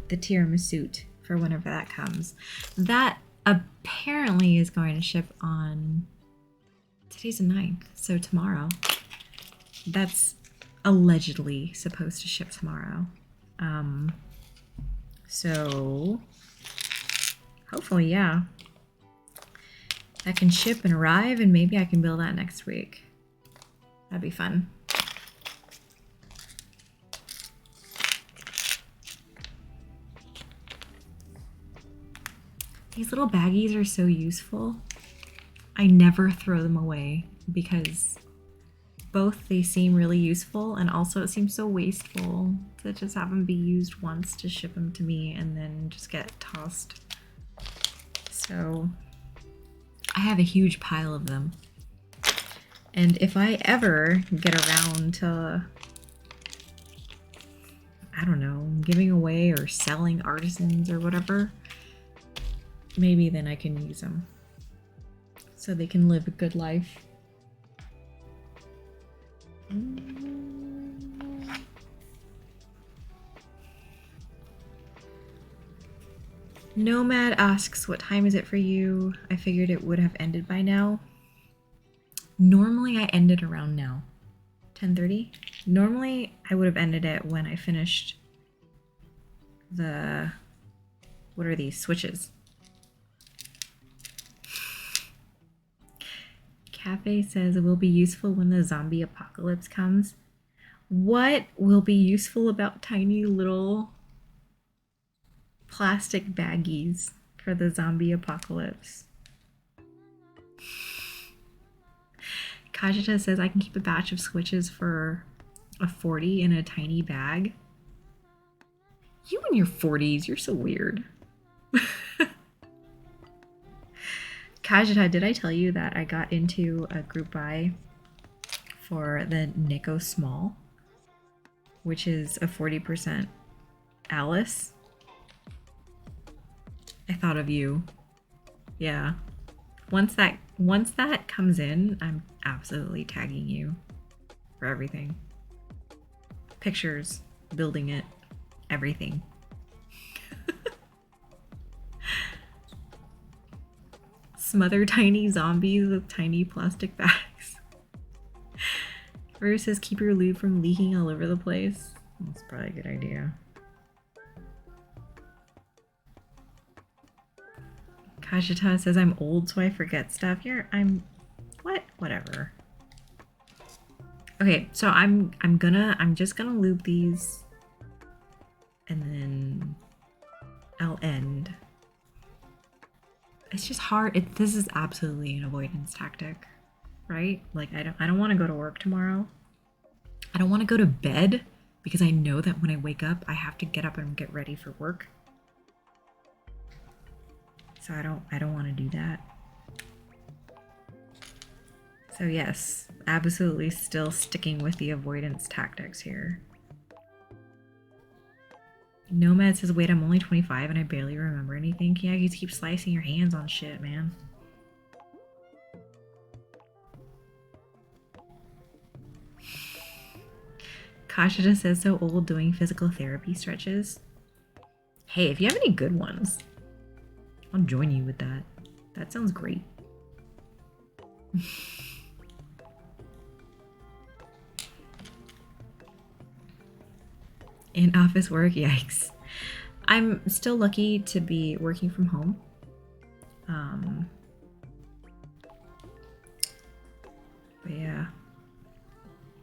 the tiramisu for whenever that comes. That apparently is going to ship on... Today's the 9th, so tomorrow. That's allegedly supposed to ship tomorrow. So hopefully, yeah. That can ship and arrive, and maybe I can build that next week. That'd be fun. These little baggies are so useful. I never throw them away because both they seem really useful and also it seems so wasteful to just have them be used once to ship them to me and then just get tossed. So I have a huge pile of them. And if I ever get around to, I don't know, giving away or selling artisans or whatever, maybe then I can use them so they can live a good life. Nomad asks, what time is it for you? I figured it would have ended by now. Normally I end it around now. 10:30? Normally I would have ended it when I finished the... What are these? Switches. Cafe says it will be useful when the zombie apocalypse comes. What will be useful about tiny little plastic baggies for the zombie apocalypse? Kajita says I can keep a batch of switches for a 40 in a tiny bag. You and your 40s, you're so weird. Kajita, did I tell you that I got into a group buy for the Nico Small, which is a 40% Alice. I thought of you. Yeah. Once that comes in, I'm absolutely tagging you for everything. Pictures, building it, everything. Smother tiny zombies with tiny plastic bags. Ruru says keep your lube from leaking all over the place. That's probably a good idea. Kajita says I'm old so I forget stuff. Whatever. Okay, so I'm just gonna lube these and then I'll end. It's just hard. This is absolutely an avoidance tactic, right? Like I don't want to go to work tomorrow. I don't want to go to bed because I know that when I wake up, I have to get up and get ready for work. So I don't want to do that. So yes, absolutely still sticking with the avoidance tactics here. Nomad says, wait, I'm only 25 and I barely remember anything. Yeah, you keep slicing your hands on shit, man. Kashida says, so old doing physical therapy stretches. Hey, if you have any good ones, I'll join you with that. That sounds great. In office work, yikes. I'm still lucky to be working from home. But yeah.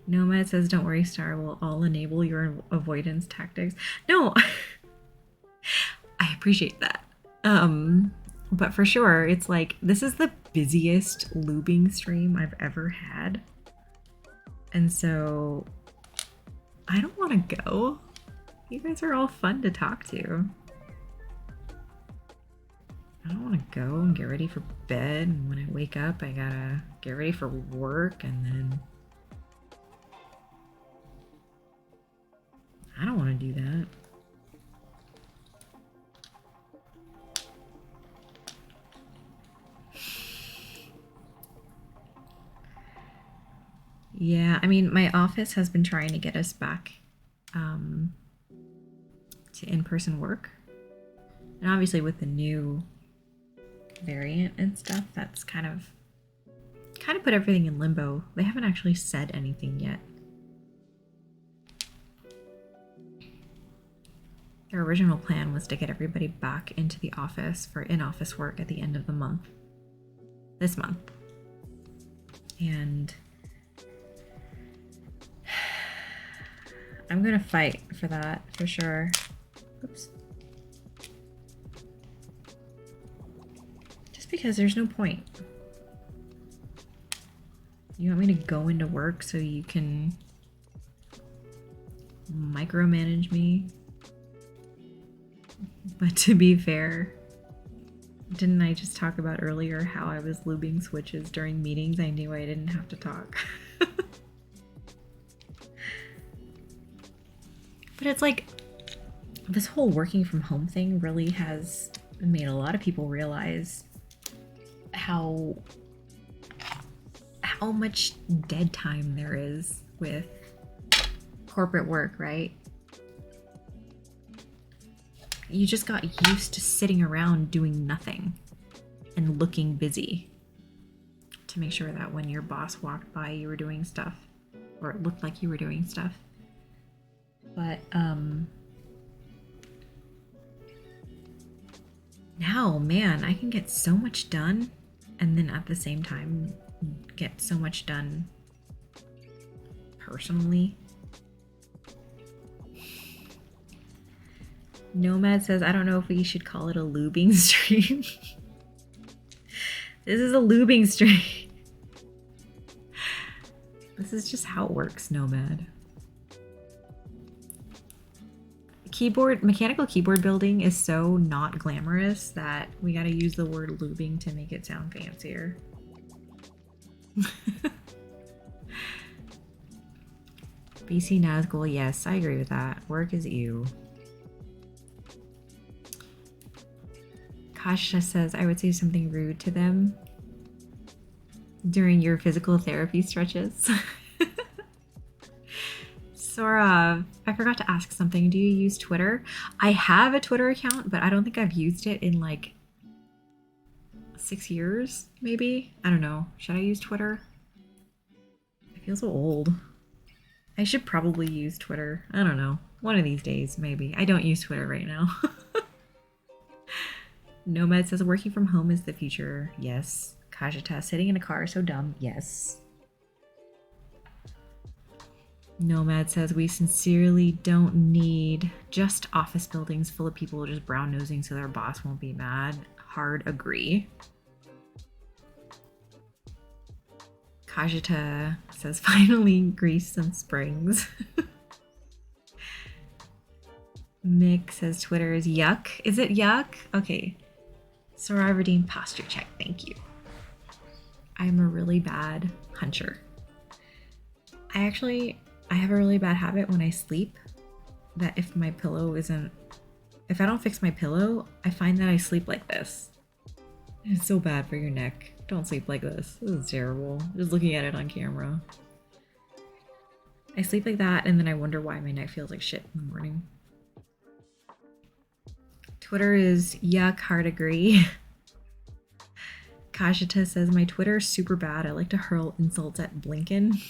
Nomad says, don't worry, Star, we'll all enable your avoidance tactics. No, I appreciate that. But for sure, it's like, this is the busiest lubing stream I've ever had. And so I don't want to go. You guys are all fun to talk to. I don't want to go and get ready for bed. And when I wake up, I gotta get ready for work. And then I don't want to do that. Yeah, I mean, my office has been trying to get us back to in-person work. And obviously with the new variant and stuff, that's kind of put everything in limbo. They haven't actually said anything yet. Their original plan was to get everybody back into the office for in-office work at the end of the month. This month. And I'm gonna fight for that, for sure. Oops. Just because there's no point. You want me to go into work so you can micromanage me? But to be fair, didn't I just talk about earlier how I was lubing switches during meetings? I knew I didn't have to talk. But it's like, this whole working from home thing really has made a lot of people realize how much dead time there is with corporate work, right? You just got used to sitting around doing nothing and looking busy to make sure that when your boss walked by, you were doing stuff, or it looked like you were doing stuff. But now, man, I can get so much done and then at the same time get so much done personally. Nomad says, I don't know if we should call it a lubing stream. This is a lubing stream. This is just how it works, Nomad. Mechanical keyboard building is so not glamorous that we gotta use the word lubing to make it sound fancier. BC Nazgul, yes, I agree with that. Work is you. Kasha says, I would say something rude to them during your physical therapy stretches. Sora, I forgot to ask something. Do you use Twitter? I have a Twitter account, but I don't think I've used it in like 6 years, maybe? I don't know. Should I use Twitter? I feel so old. I should probably use Twitter. I don't know. One of these days, maybe. I don't use Twitter right now. Nomad says working from home is the future. Yes. Kajita, sitting in a car, so dumb. Yes. Nomad says we sincerely don't need just office buildings full of people just brown nosing so their boss won't be mad. Hard agree. Kajita says finally grease some springs. Mick says Twitter is yuck. Is it yuck? Okay. Sora redeemed posture check. Thank you. I'm a really bad huncher. I have a really bad habit when I sleep that if I don't fix my pillow, I find that I sleep like this. It's so bad for your neck. Don't sleep like this. This is terrible. Just looking at it on camera. I sleep like that and then I wonder why my neck feels like shit in the morning. Twitter is yuck, hard agree. Kashita says my Twitter is super bad. I like to hurl insults at Blinken.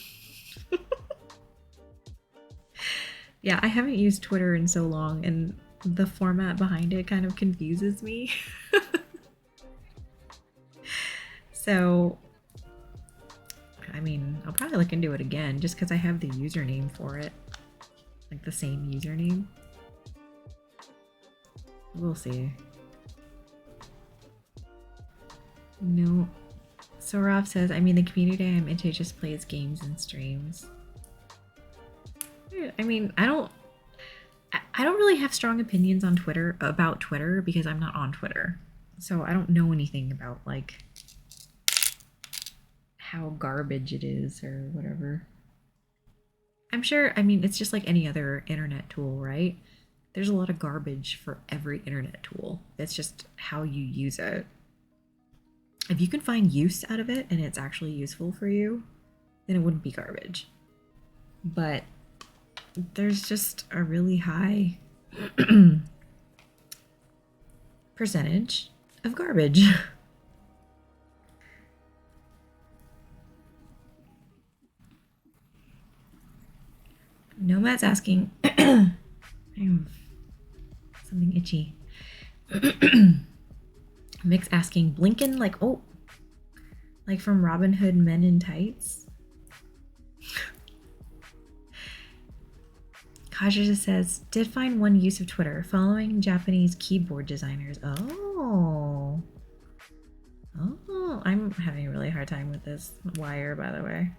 Yeah, I haven't used Twitter in so long and the format behind it kind of confuses me. So, I mean, I'll probably look into it again just because I have the username for it. Like the same username. We'll see. No. Sorov says, I mean, the community I'm into just plays games and streams. I mean, I don't really have strong opinions on Twitter about Twitter because I'm not on Twitter. So I don't know anything about like how garbage it is or whatever. I'm sure, I mean, it's just like any other internet tool, right? There's a lot of garbage for every internet tool. It's just how you use it. If you can find use out of it and it's actually useful for you, then it wouldn't be garbage. But there's just a really high percentage of garbage. Nomad's asking, I have something itchy. Mick's asking, Blinken, like, oh, like from Robin Hood Men in Tights? Kaja just says, did find one use of Twitter, following Japanese keyboard designers. Oh, I'm having a really hard time with this wire, by the way.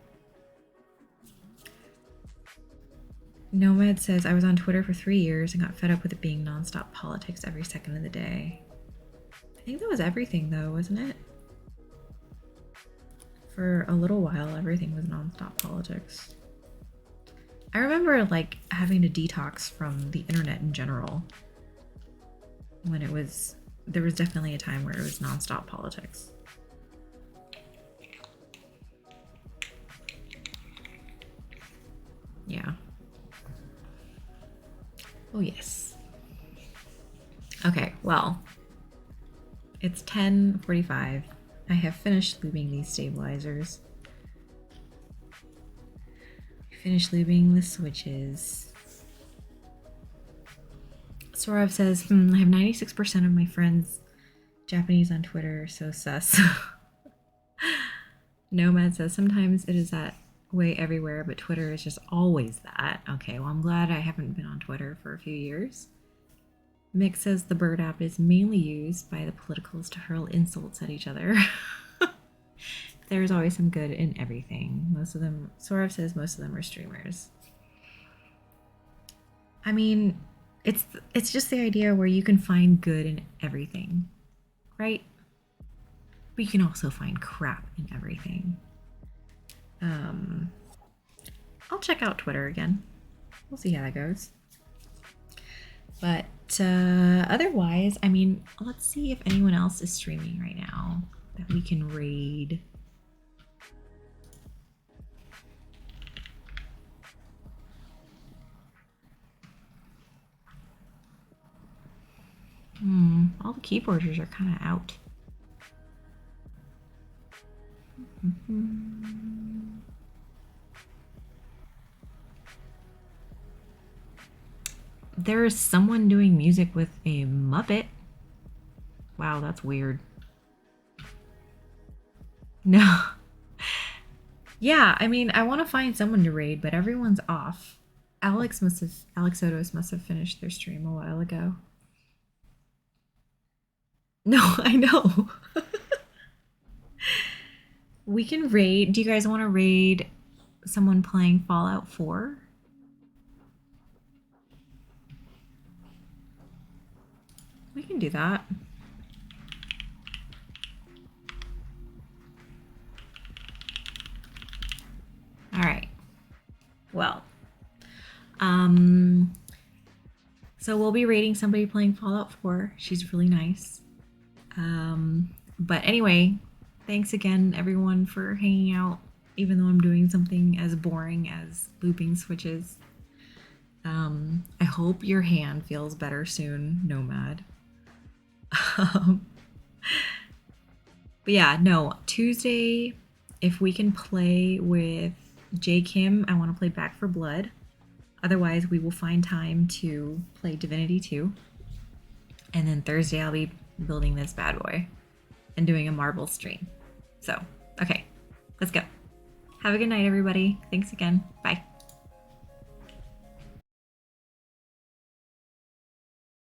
Nomad says, I was on Twitter for 3 years and got fed up with it being nonstop politics every second of the day. I think that was everything though, wasn't it? For a little while, everything was nonstop politics. I remember like having to detox from the internet in general when there was definitely a time where it was nonstop politics. Yeah. Oh yes. Okay, well, it's 10:45. I have finished lubing these stabilizers. Finished lubing the switches. Sorav says, I have 96% of my friends Japanese on Twitter, so sus. Nomad says, sometimes it is that way everywhere, but Twitter is just always that. Okay, well, I'm glad I haven't been on Twitter for a few years. Mick says the Bird app is mainly used by the politicals to hurl insults at each other. There's always some good in everything. Most of them, Sorav says most of them are streamers. I mean, it's just the idea where you can find good in everything, right? But you can also find crap in everything. I'll check out Twitter again. we'll see how that goes. But otherwise, I mean, let's see if anyone else is streaming right now that we can raid. All the keyboarders are kind of out. There is someone doing music with a Muppet. Wow, that's weird. No. Yeah, I mean, I want to find someone to raid, but everyone's off. Alex Odos must have finished their stream a while ago. No, I know. We can raid. Do you guys want to raid someone playing Fallout 4? We can do that. All right. Well, so we'll be raiding somebody playing Fallout 4. She's really nice. But anyway, thanks again, everyone, for hanging out, even though I'm doing something as boring as looping switches. I hope your hand feels better soon, Nomad. But yeah, no, Tuesday, if we can play with J. Kim, I want to play Back 4 Blood. Otherwise, we will find time to play Divinity 2. And then Thursday, I'll be building this bad boy and doing a marble stream. So, okay, let's go. Have a good night, everybody. Thanks again. Bye.